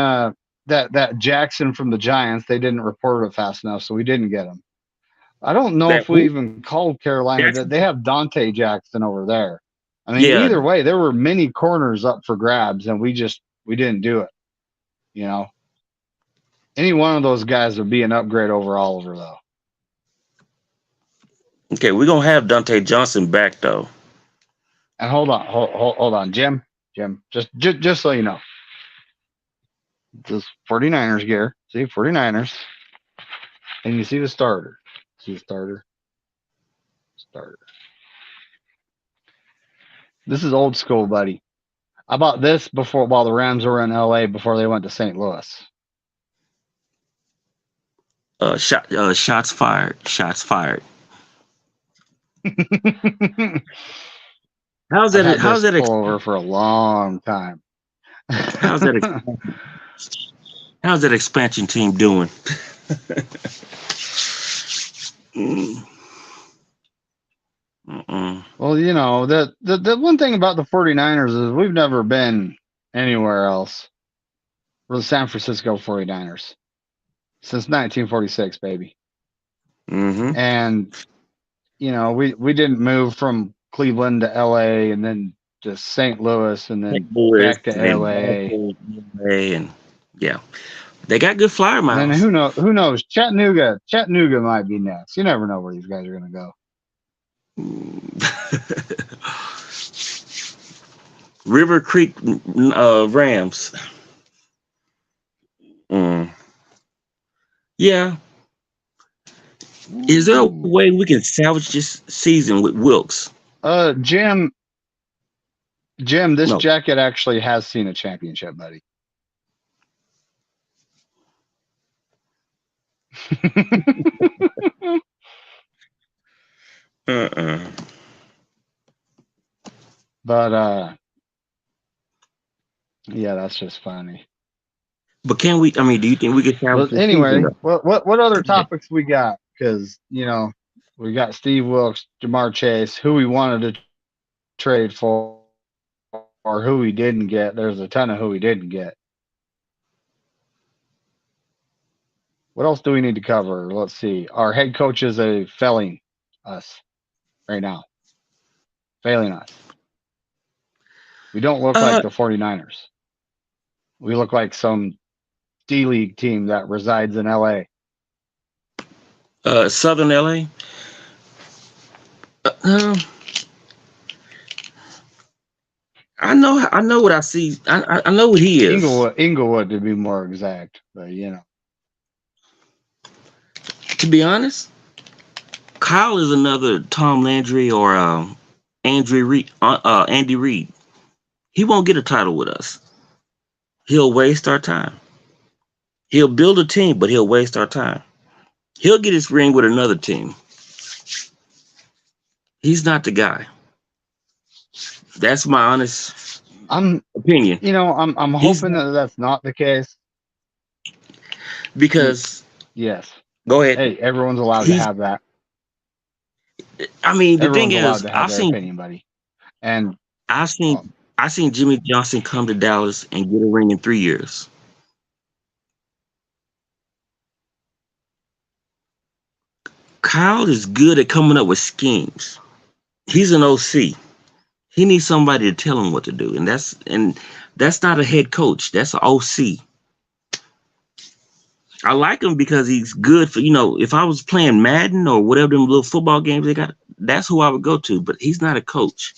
Speaker 2: that Jackson from the Giants, they didn't report it fast enough, so we didn't get him. I don't know
Speaker 1: That
Speaker 2: if we
Speaker 1: who?
Speaker 2: even called Carolina.
Speaker 1: Jackson?
Speaker 2: They have Dante Jackson over there. I mean,
Speaker 1: Yeah.
Speaker 2: either way, there were many corners up for grabs, and we didn't do it. Any one of those guys would be an upgrade overall over though.
Speaker 1: Okay, we're gonna have Dante Johnson back though.
Speaker 2: And hold on, Jim, just so you know, this 49ers gear. See 49ers, and you see the starter. See the starter. This is old school, buddy. I bought this while the Rams were in LA before they went to St. Louis.
Speaker 1: Shots fired. Shots fired. How's
Speaker 2: I've
Speaker 1: that?
Speaker 2: had
Speaker 1: How's
Speaker 2: this
Speaker 1: that?
Speaker 2: pullover for a long time.
Speaker 1: How's that? How's that expansion team doing? Mm-mm.
Speaker 2: Well, the one thing about the 49ers is we've never been anywhere else. We're the San Francisco 49ers since 1946, baby.
Speaker 1: Mm-hmm.
Speaker 2: And we didn't move from Cleveland to LA and then to St. Louis and then back to LA.
Speaker 1: And yeah, they got good flyer
Speaker 2: And then
Speaker 1: miles.
Speaker 2: who knows? Chattanooga might be next. You never know where these guys are going to go.
Speaker 1: River Creek Rams. Yeah. Is there a way we can salvage this season with Wilkes?
Speaker 2: Jim, this
Speaker 1: No.
Speaker 2: jacket actually has seen a championship, buddy. But yeah, that's just funny.
Speaker 1: But can we? I mean, do you think we could salvage
Speaker 2: But
Speaker 1: the season
Speaker 2: anyway,
Speaker 1: though?
Speaker 2: what other topics we got? Because we got Steve Wilkes, Jamar Chase, who we wanted to trade for, or who we didn't get. There's a ton of who we didn't get. What else do we need to cover? Let's see. Our head coach is failing us right now. Failing us. We don't look like
Speaker 1: Uh,
Speaker 2: the 49ers. We look like some D-League team that resides in LA.
Speaker 1: Southern LA. Uh, I know what I see. I know what he is.
Speaker 2: Inglewood to be more exact. But
Speaker 1: To be honest, Kyle is another Tom Landry or Andy Reid. He won't get a title with us. He'll waste our time. He'll build a team, but he'll waste our time. He'll get his ring with another team. He's not the guy. That's my honest
Speaker 2: I'm
Speaker 1: opinion.
Speaker 2: I'm
Speaker 1: He's
Speaker 2: hoping that that's not the case.
Speaker 1: because
Speaker 2: Yes.
Speaker 1: go ahead.
Speaker 2: Hey, everyone's allowed to
Speaker 1: He's.
Speaker 2: have that.
Speaker 1: I mean, the thing
Speaker 2: Everyone's allowed
Speaker 1: is,
Speaker 2: to have their opinion, buddy. And
Speaker 1: I've
Speaker 2: um,
Speaker 1: seen, I seen Jimmy Johnson come to Dallas and get a ring in 3 years. Kyle is good at coming up with schemes. He's an OC. He needs somebody to tell him what to do, and that's not a head coach. That's an OC. I like him because he's good for if I was playing Madden or whatever them little football games they got, that's who I would go to. But he's not a coach.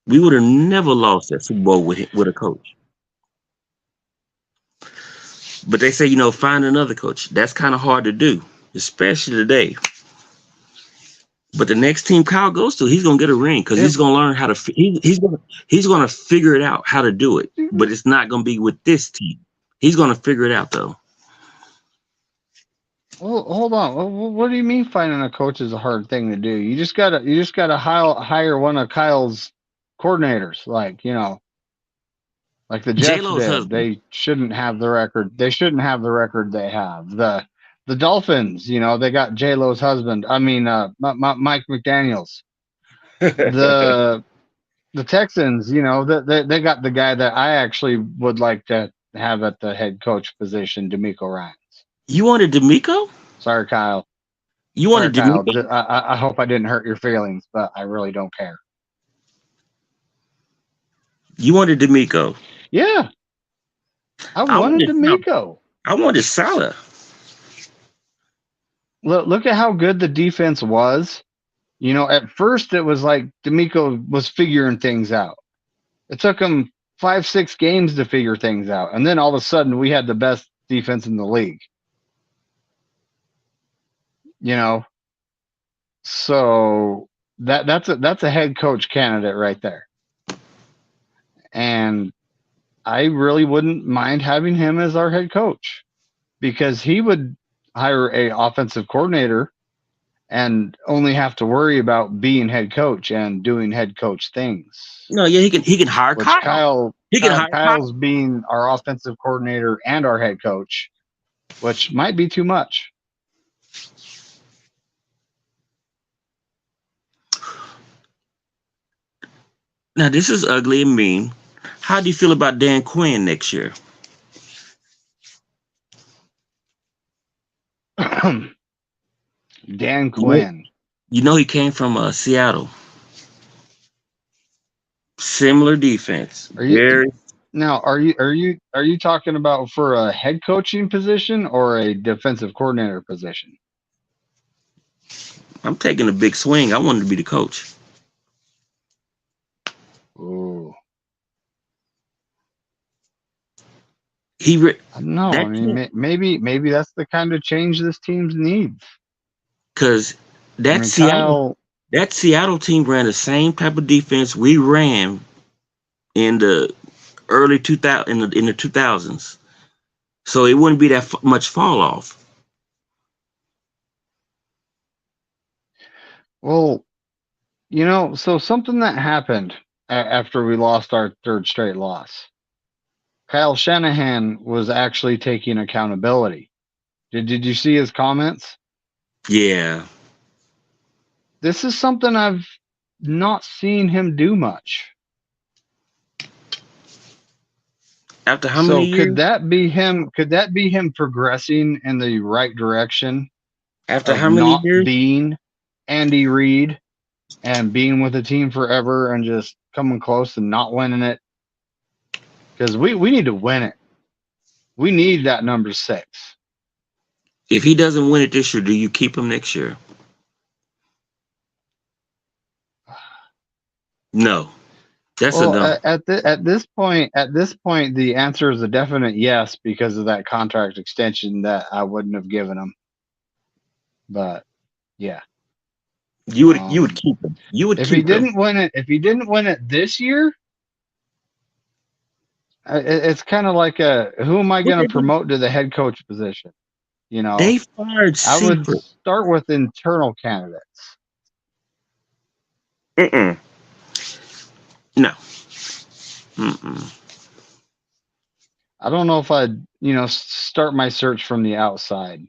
Speaker 1: We would have never lost that Super Bowl with a coach. But they say find another coach. That's kind of hard to do, especially today. But the next team Kyle goes to, he's gonna get a ring because he's gonna learn how to. He's gonna figure it out how to do it. But it's not gonna be with this team. He's gonna figure it out though.
Speaker 2: well, hold on. What do you mean finding a coach is a hard thing to do? You just gotta hire one of Kyle's coordinators, like the
Speaker 1: J
Speaker 2: Jets
Speaker 1: Lo's
Speaker 2: did.
Speaker 1: husband.
Speaker 2: They shouldn't have the record. They shouldn't have the record they have. The Dolphins, they got J Lo's husband. I mean, Mike McDaniel's. The the Texans, they got the guy that I actually would like to have at the head coach position, D'Amico Ryans.
Speaker 1: You wanted D'Amico?
Speaker 2: Sorry, Kyle.
Speaker 1: You
Speaker 2: Sorry,
Speaker 1: wanted
Speaker 2: Kyle.
Speaker 1: D'Amico?
Speaker 2: I hope I didn't hurt your feelings, but I really don't care.
Speaker 1: You wanted D'Amico?
Speaker 2: Yeah, I
Speaker 1: I
Speaker 2: wanted
Speaker 1: wanted
Speaker 2: D'Amico.
Speaker 1: I wanted Salah.
Speaker 2: Look at how good the defense was. At first it was like D'Amico was figuring things out. It took him 5, 6 games to figure things out, and then all of a sudden we had the best defense in the league. So that's a head coach candidate right there, and I really wouldn't mind having him as our head coach because he would hire a offensive coordinator and only have to worry about being head coach and doing head coach things.
Speaker 1: No, yeah, he can hire
Speaker 2: Which
Speaker 1: Kyle. He can hire
Speaker 2: Kyle's
Speaker 1: Kyle.
Speaker 2: being our offensive coordinator and our head coach, which might be too much.
Speaker 1: Now this is ugly and mean. How do you feel about Dan Quinn next year?
Speaker 2: Dan Quinn.
Speaker 1: He came from Seattle. Similar defense.
Speaker 2: Are you
Speaker 1: Very.
Speaker 2: now? Are you talking about for a head coaching position or a defensive coordinator position?
Speaker 1: I'm taking a big swing. I wanted to be the coach.
Speaker 2: Ooh,
Speaker 1: He re-
Speaker 2: I don't know. I
Speaker 1: that
Speaker 2: mean, maybe that's the kind of change this team needs.
Speaker 1: because
Speaker 2: I
Speaker 1: that
Speaker 2: mean,
Speaker 1: Seattle
Speaker 2: Kyle.
Speaker 1: that Seattle team ran the same type of defense we ran in the early 2000 in the 2000s. So it wouldn't be that much fall off.
Speaker 2: Well, so something that happened after we lost our third straight loss. Kyle Shanahan was actually taking accountability. Did you see his comments?
Speaker 1: Yeah.
Speaker 2: This is something I've not seen him do much.
Speaker 1: After how many
Speaker 2: So
Speaker 1: years?
Speaker 2: could that be him? Could that be him progressing in the right direction
Speaker 1: After
Speaker 2: of
Speaker 1: how many
Speaker 2: not
Speaker 1: years?
Speaker 2: being Andy Reid and being with the team forever and just coming close and not winning it? Because we need to win it. We need that number 6.
Speaker 1: If he doesn't win it this year, do you keep him next year? No. That's a
Speaker 2: Well,
Speaker 1: no.
Speaker 2: at this point, the answer is a definite yes because of that contract extension that I wouldn't have given him. But yeah,
Speaker 1: You would keep him. You would
Speaker 2: if he
Speaker 1: keep him.
Speaker 2: didn't win it this year, it's kind of like who am I
Speaker 1: What
Speaker 2: going
Speaker 1: they
Speaker 2: to
Speaker 1: do?
Speaker 2: promote to the head coach position?
Speaker 1: They fired
Speaker 2: I would
Speaker 1: Seifert.
Speaker 2: start with internal candidates.
Speaker 1: Mm-mm. No. Mm-mm.
Speaker 2: I don't know if I'd start my search from the outside.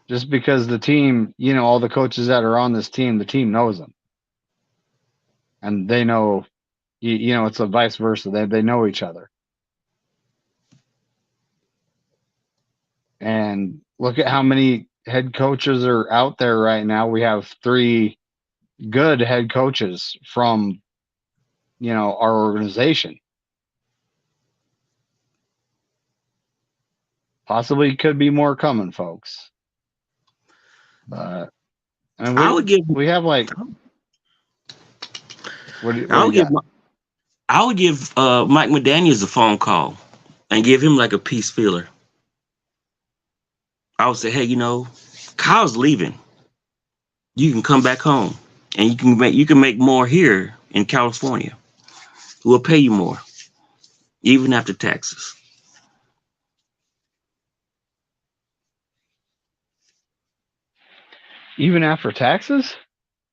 Speaker 2: Just because the team, all the coaches that are on this team, the team knows them. And they know, it's a vice versa. They know each other. And look at how many head coaches are out there right now. We have 3 good head coaches from, our organization. Possibly could be more coming, folks. But I mean,
Speaker 1: I would give.
Speaker 2: we have like what do
Speaker 1: I
Speaker 2: you
Speaker 1: would give.
Speaker 2: got?
Speaker 1: I would give Mike McDaniel's a phone call and give him like a peace feeler. I would say, hey, Kyle's leaving. You can come back home, and you can make more here in California. We'll pay you more, even after taxes.
Speaker 2: Even after taxes?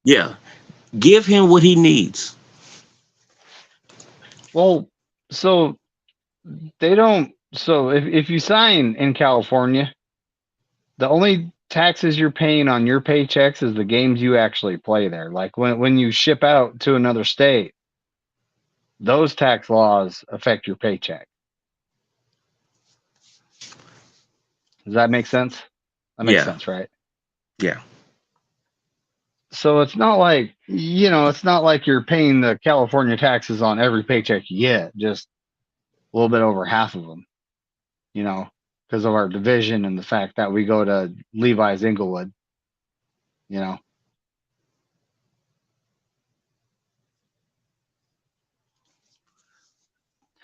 Speaker 1: Yeah, give him what he needs.
Speaker 2: Well, so they don't. So if you sign in California, the only taxes you're paying on your paychecks is the games you actually play there. Like when you ship out to another state, those tax laws affect your paycheck. Does that make sense? That makes
Speaker 1: Yeah,
Speaker 2: sense, right?
Speaker 1: yeah.
Speaker 2: So it's not like you're paying the California taxes on every paycheck you get, just a little bit over half of them, because of our division and the fact that we go to Levi's Inglewood, you know.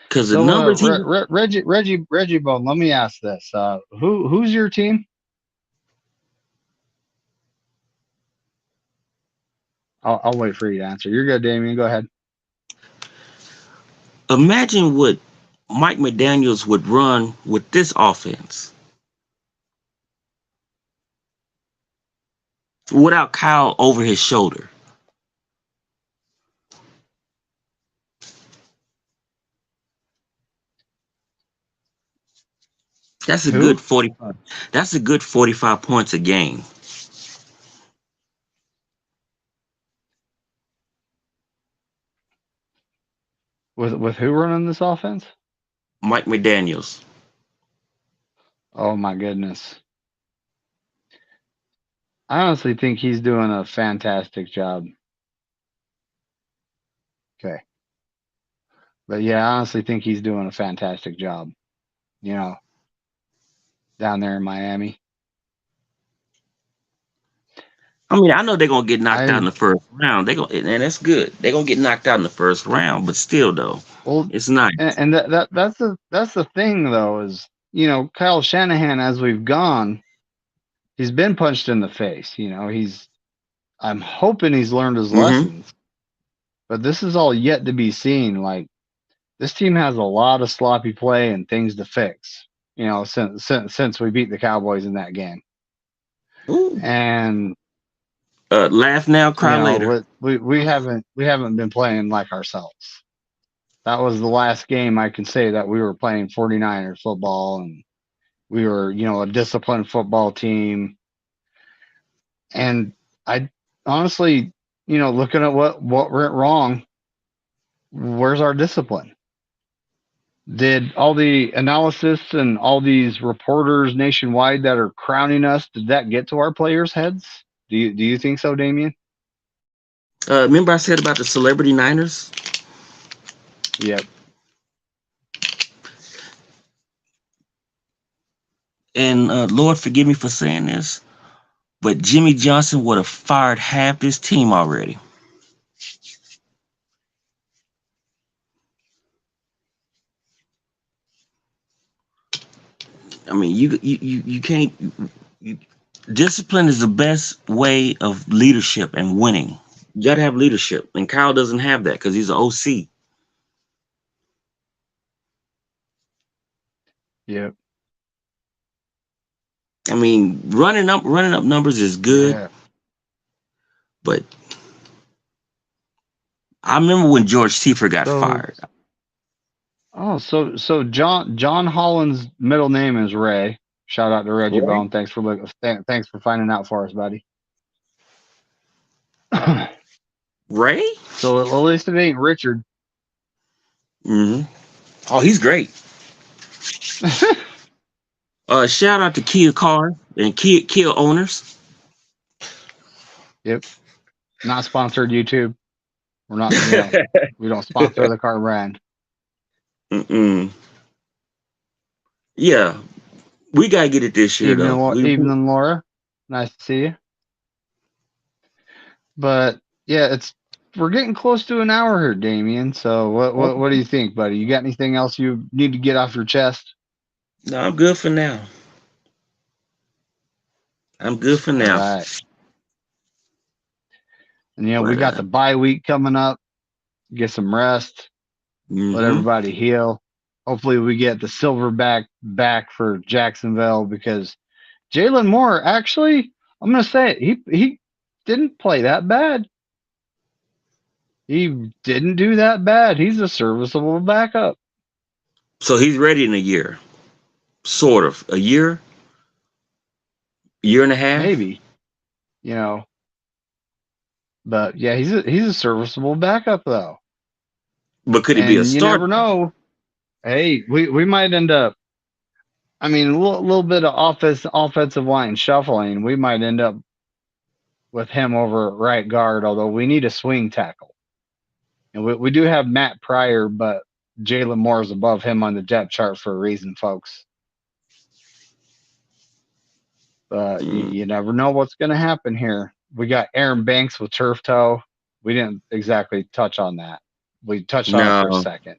Speaker 1: Because the
Speaker 2: So
Speaker 1: numbers he
Speaker 2: Reggie Bone, let me ask this: who's your team? I'll wait for you to answer. You're good, Damien. Go ahead.
Speaker 1: imagine what Mike McDaniel's would run with this offense without Kyle over his shoulder. That's a
Speaker 2: Who?
Speaker 1: good 45. That's a good 45 points a game.
Speaker 2: With who running this offense?
Speaker 1: Mike McDaniel's.
Speaker 2: Oh my goodness. I honestly think he's doing a fantastic job. Okay. But yeah, I honestly think he's doing a fantastic job, you know, down there in Miami.
Speaker 1: I mean, I know they're gonna get knocked out in
Speaker 2: I
Speaker 1: the first round. And that's good. They're gonna get knocked out in the first round, but still, though,
Speaker 2: well,
Speaker 1: it's nice.
Speaker 2: and that's the thing though is Kyle Shanahan, as we've gone, he's been punched in the face. I'm hoping he's learned his
Speaker 1: Hmm.
Speaker 2: lessons, but this is all yet to be seen. Like, this team has a lot of sloppy play and things to fix. Since we beat the Cowboys in that game,
Speaker 1: Ooh,
Speaker 2: and
Speaker 1: Laugh now, cry later.
Speaker 2: We haven't been playing like ourselves. That was the last game I can say that we were playing 49ers football, and we were, a disciplined football team. And I honestly, looking at what went wrong, where's our discipline? Did all the analysis and all these reporters nationwide that are crowning us, did that get to our players' heads? Do you think so, Damien?
Speaker 1: Remember I said about the celebrity Niners?
Speaker 2: Yep.
Speaker 1: And Lord forgive me for saying this, but Jimmy Johnson would have fired half his team already. I mean, you can't. Discipline is the best way of leadership and winning. You got to have leadership, and Kyle doesn't have that because he's an OC.
Speaker 2: Yep.
Speaker 1: I mean, running up numbers is good,
Speaker 2: Yeah.
Speaker 1: but I remember when George Seifert got fired.
Speaker 2: Oh, so John Holland's middle name is Ray. Shout out to Reggie
Speaker 1: Ray?
Speaker 2: Bone. Thanks for finding out for us, buddy.
Speaker 1: Ray?
Speaker 2: So at least it ain't Richard.
Speaker 1: Mm-hmm. Oh, he's great. Shout out to Kia Cars and Kia owners.
Speaker 2: Yep. Not sponsored YouTube. We're not. We don't sponsor the car brand.
Speaker 1: Mm-mm. Yeah, we gotta get it this year though.
Speaker 2: Evening, Laura. Nice to see you. But yeah, we're getting close to an hour here, Damien. So what do you think, buddy? You got anything else you need to get off your chest?
Speaker 1: No, I'm good for now. I'm good for now.
Speaker 2: All right. And we got the bye week coming up. Get some rest.
Speaker 1: Mm-hmm.
Speaker 2: Let everybody heal. Hopefully we get the Silverback back for Jacksonville, because Jalen Moore, actually, I'm gonna say it, he didn't play that bad. He didn't do that bad. He's a serviceable backup.
Speaker 1: So he's ready in a year. Sort of. A year and a half?
Speaker 2: Maybe. But yeah, he's a serviceable backup though.
Speaker 1: But could he be a starter?
Speaker 2: You never know. Hey, we might end up. I mean, a little bit of offensive line shuffling. We might end up with him over at right guard, although we need a swing tackle. And we do have Matt Pryor, but Jalen Moore is above him on the depth chart for a reason, folks. But you never know what's going to happen here. We got Aaron Banks with turf toe. We didn't exactly touch on that. We touched on it for a second.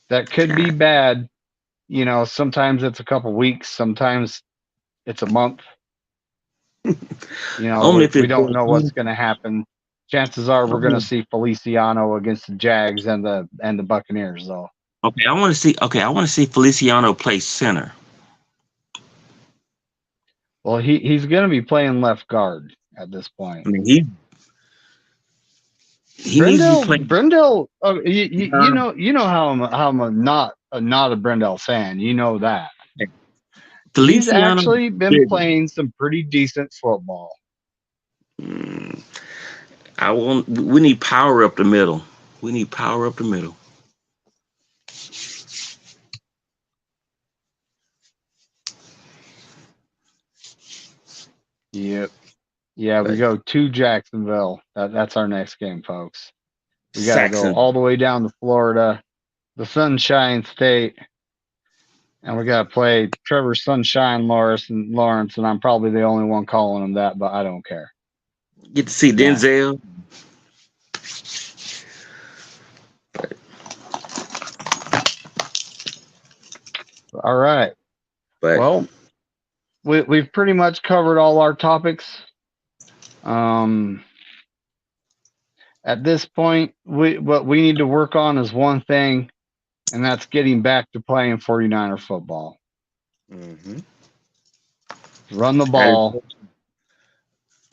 Speaker 2: That could be bad. Sometimes it's a couple weeks. Sometimes it's a month.
Speaker 1: Only if
Speaker 2: we don't know what's going to happen. Chances are we're going to see Feliciano against the Jags and the Buccaneers, though.
Speaker 1: Okay, I want to see Feliciano play center.
Speaker 2: Well, he's going to be playing left guard at this point.
Speaker 1: I mean, he needs to be playing.
Speaker 2: Brendel, you know how I'm not a Brendel fan. You know that. He's actually been playing some pretty decent football.
Speaker 1: We need power up the middle. We need power up the middle.
Speaker 2: Yep. Yeah, we go to Jacksonville. That's our next game, folks. We got to go all the way down to Florida, the Sunshine State, and we got to play Trevor Sunshine Lawrence, and I'm probably the only one calling him that, but I don't care.
Speaker 1: Get to see Denzel.
Speaker 2: All right. Well, we've pretty much covered all our topics. At this point, what we need to work on is one thing, and that's getting back to playing 49er football. Mm-hmm. Run the ball.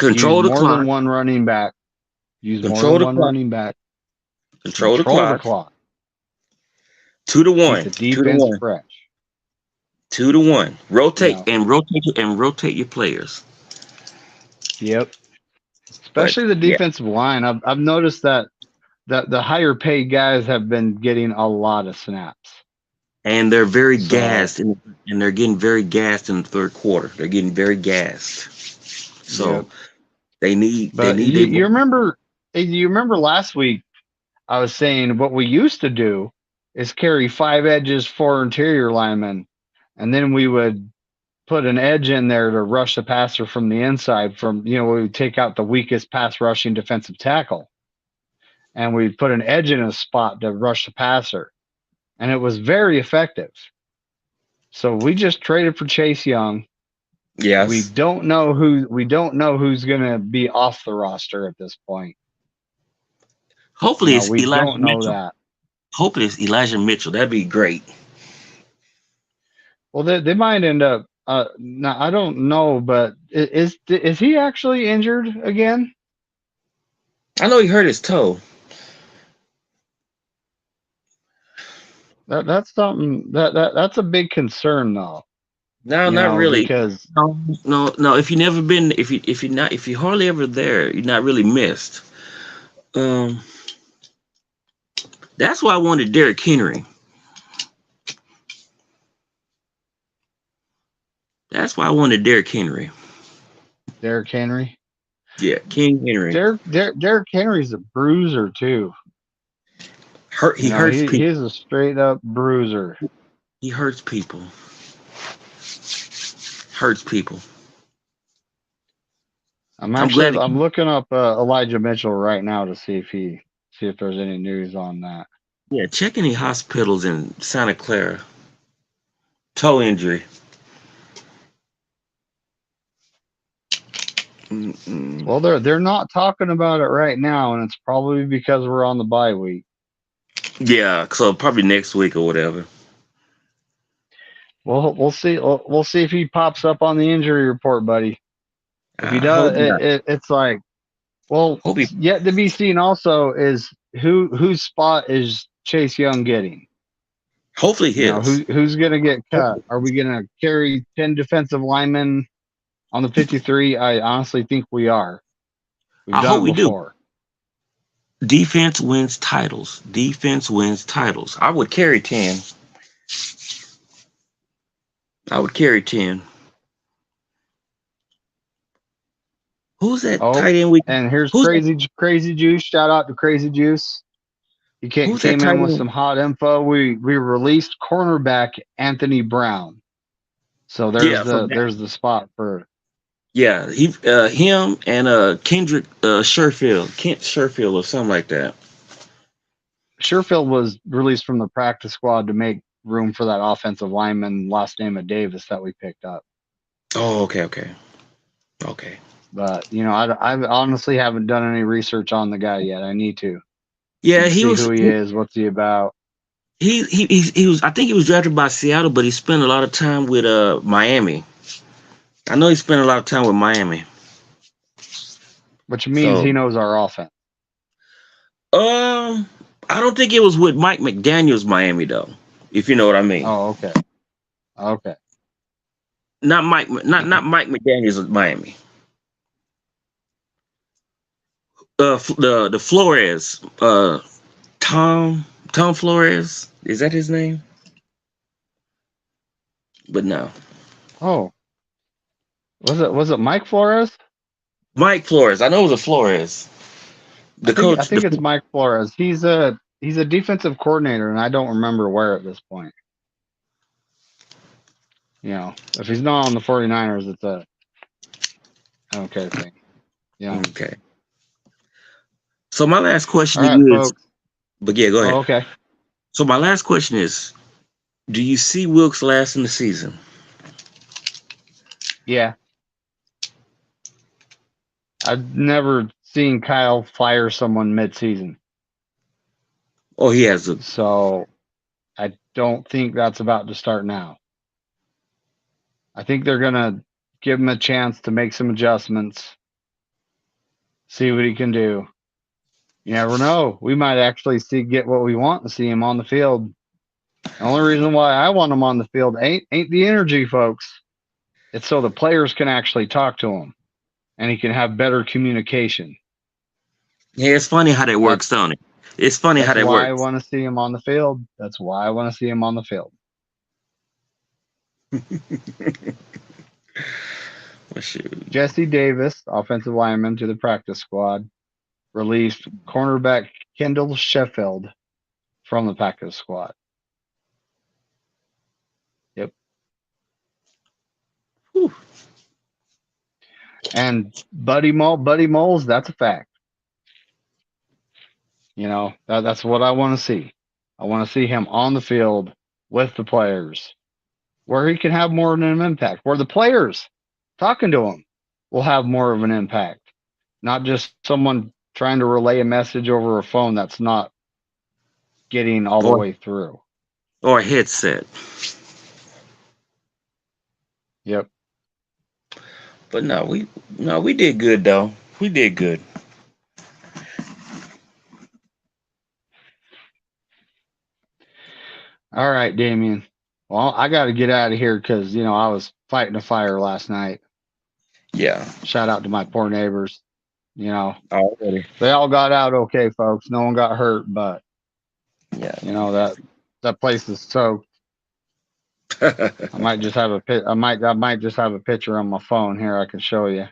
Speaker 2: Use
Speaker 1: Control the
Speaker 2: more than
Speaker 1: clock.
Speaker 2: one running back. Use more
Speaker 1: Control
Speaker 2: than
Speaker 1: the
Speaker 2: one
Speaker 1: clock.
Speaker 2: running back.
Speaker 1: Control the
Speaker 2: Control the
Speaker 1: clock.
Speaker 2: clock.
Speaker 1: 2-1.
Speaker 2: Keep the
Speaker 1: 2-1.
Speaker 2: defense fresh.
Speaker 1: 2-1.
Speaker 2: You
Speaker 1: Rotate
Speaker 2: know.
Speaker 1: and rotate your players.
Speaker 2: Yep.
Speaker 1: But
Speaker 2: Especially the
Speaker 1: yeah,
Speaker 2: defensive line. I've noticed that the higher paid guys have been getting a lot of snaps.
Speaker 1: and they're very
Speaker 2: So
Speaker 1: gassed, and they're getting very gassed in the third quarter. They're getting very gassed.
Speaker 2: yep.
Speaker 1: So they
Speaker 2: But
Speaker 1: need
Speaker 2: you remember last week I was saying what we used to do is carry 5 edges, 4 interior linemen, and then we would put an edge in there to rush the passer from the inside. We would take out the weakest pass rushing defensive tackle, and we'd put an edge in a spot to rush the passer, and it was very effective. So we just traded for Chase Young. We
Speaker 1: yes.
Speaker 2: don't know who's going to be off the roster at this point.
Speaker 1: Hopefully it's
Speaker 2: We
Speaker 1: Elijah
Speaker 2: don't know
Speaker 1: Mitchell.
Speaker 2: that.
Speaker 1: Hopefully it's Elijah Mitchell. That'd be great.
Speaker 2: Well, they might end up. Now I don't know, but is he actually injured again?
Speaker 1: I know he hurt his toe.
Speaker 2: That's something that's a big concern though.
Speaker 1: No, not really.
Speaker 2: Because
Speaker 1: No, no. If you hardly ever there, you're not really missed. Um, that's why I wanted Derrick Henry. That's why I wanted Derrick Henry.
Speaker 2: Derrick Henry,
Speaker 1: Yeah, King Henry.
Speaker 2: Derrick Henry's a bruiser too.
Speaker 1: He hurts people.
Speaker 2: He's a straight up bruiser.
Speaker 1: He hurts people. Hurts people. I'm glad.
Speaker 2: I'm looking up Elijah Mitchell right now to see if there's any news on that.
Speaker 1: Yeah, check any hospitals in Santa Clara. Toe injury. Mm-mm.
Speaker 2: Well, they're not talking about it right now, and it's probably because we're on the bye week.
Speaker 1: Yeah, so probably next week or whatever.
Speaker 2: Well, we'll see. We'll see if he pops up on the injury report, buddy. If he
Speaker 1: I
Speaker 2: does,
Speaker 1: hope not.
Speaker 2: it's like, well,
Speaker 1: Hope he.
Speaker 2: yet to be seen. Also, is whose spot is Chase Young getting?
Speaker 1: Hopefully his.
Speaker 2: Who's gonna get cut? Are we gonna carry 10 defensive linemen on the 53? I honestly think we are. We've
Speaker 1: I
Speaker 2: done
Speaker 1: hope
Speaker 2: it
Speaker 1: we do.
Speaker 2: before.
Speaker 1: Defense wins titles. Defense wins titles. I would carry 10. I would carry 10. Who's that
Speaker 2: Oh,
Speaker 1: tight end we
Speaker 2: and here's
Speaker 1: who's that,
Speaker 2: Crazy Juice. Shout out to Crazy Juice. He
Speaker 1: who's that
Speaker 2: came
Speaker 1: tight
Speaker 2: in with
Speaker 1: end?
Speaker 2: some hot info. We released cornerback Anthony Brown. So
Speaker 1: Yeah, from that.
Speaker 2: there's the spot for.
Speaker 1: Yeah, him and Kendrick Sherfield, Kent Sherfield or something like that.
Speaker 2: Sherfield was released from the practice squad to make room for that offensive lineman last name of Davis that we picked up.
Speaker 1: Oh, okay.
Speaker 2: But I honestly haven't done any research on the guy yet. I need to
Speaker 1: Yeah, he
Speaker 2: see
Speaker 1: was
Speaker 2: who he is, what's he about.
Speaker 1: he was I think he was drafted by Seattle, but he spent a lot of time with Miami. I know he spent a lot of time with Miami.
Speaker 2: Which means
Speaker 1: So
Speaker 2: he knows our offense.
Speaker 1: I don't think it was with Mike McDaniel's Miami though, if you know what I mean.
Speaker 2: Oh, okay. Okay.
Speaker 1: Not Mike McDaniel's Miami. The Flores, Tom Flores, is that his name? But no,
Speaker 2: Oh, was it Mike Flores?
Speaker 1: Mike Flores. I know it was a Flores. The
Speaker 2: I
Speaker 1: coach.
Speaker 2: think it's Mike Flores. He's a defensive coordinator, and I don't remember where at this point. If he's not on the 49ers, it's a I don't care thing.
Speaker 1: Okay. So my last question
Speaker 2: All
Speaker 1: to
Speaker 2: right,
Speaker 1: you is,
Speaker 2: folks.
Speaker 1: but yeah, go ahead.
Speaker 2: Oh, okay.
Speaker 1: So my last question is, do you see Wilkes lasting the season?
Speaker 2: Yeah. I've never seen Kyle fire someone mid-season.
Speaker 1: Oh, he has a.
Speaker 2: So I don't think that's about to start now. I think they're going to give him a chance to make some adjustments see what he can do. You never know. We might actually get what we want and see him on the field. The only reason why I want him on the field ain't the energy, folks. It's so the players can actually talk to him and he can have better communication.
Speaker 1: Yeah, it's funny how that works, Tony. It's funny how
Speaker 2: That's
Speaker 1: that
Speaker 2: why I
Speaker 1: works.
Speaker 2: want to see him on the field. That's why I want to see him on the field.
Speaker 1: Well, shoot.
Speaker 2: Jesse Davis, offensive lineman to the practice squad, released cornerback Kendall Sheffield from the practice squad. Yep.
Speaker 1: Whew.
Speaker 2: And Buddy Moles, that's a fact. You know, that's what I want to see. I want to see him on the field with the players where he can have more of an impact, where the players talking to him will have more of an impact, not just someone trying to relay a message over a phone that's not getting all the way through.
Speaker 1: Or a headset.
Speaker 2: Yep.
Speaker 1: But no, we did good though. We did good.
Speaker 2: All right, Damien. Well, I got to get out of here because, I was fighting a fire last night.
Speaker 1: Yeah.
Speaker 2: Shout out to my poor neighbors.
Speaker 1: Already.
Speaker 2: They all got out okay, folks. No one got hurt, but,
Speaker 1: Yeah.
Speaker 2: That place is soaked. I might just have I might just have a picture on my phone here. I can show you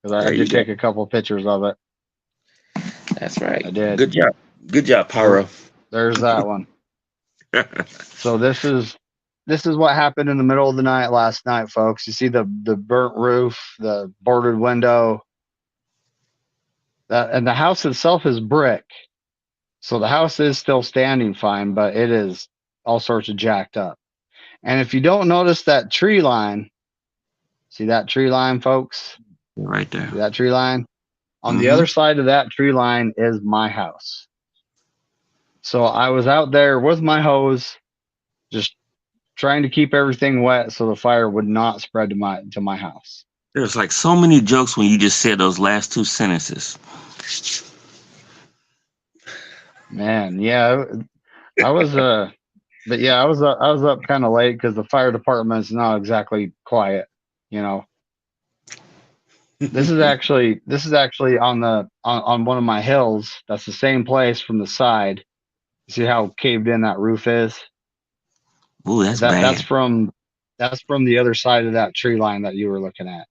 Speaker 2: because I did take a couple of pictures of it.
Speaker 1: That's right.
Speaker 2: I did.
Speaker 1: Good job, Pyro.
Speaker 2: There's that one. So this is what happened in the middle of the night last night, folks. You see the burnt roof, the boarded window, and the house itself is brick. So the house is still standing fine, but it is all sorts of jacked up. And if you don't notice that tree line, see that tree line, folks?
Speaker 1: Right there.
Speaker 2: See that tree line? On the other side of that tree line is my house. So I was out there with my hose, just trying to keep everything wet so the fire would not spread to my house.
Speaker 1: There's like so many jokes when you just said those last two sentences.
Speaker 2: Man, yeah, I was but yeah, I was up kind of late because the fire department's not exactly quiet, This is actually on one of my hills. That's the same place from the side. You see how caved in that roof is?
Speaker 1: Ooh, that's bad.
Speaker 2: That's from the other side of that tree line that you were looking at.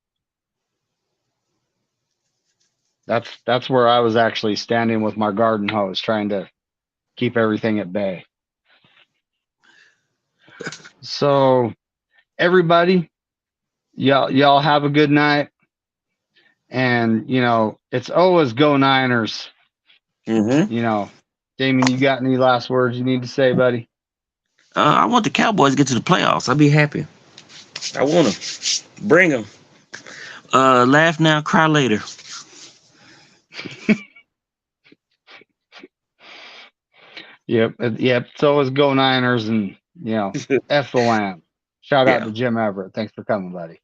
Speaker 2: That's where I was actually standing with my garden hose trying to keep everything at bay. So everybody, y'all have a good night. And it's always go Niners. Damien, you got any last words you need to say, buddy?
Speaker 1: I want the Cowboys to get to the playoffs. I'll be happy. I want them. Bring them. Laugh now, cry later.
Speaker 2: Yep. It's always go Niners, and F the Lamb. Shout out to Jim Everett. Thanks for coming, buddy.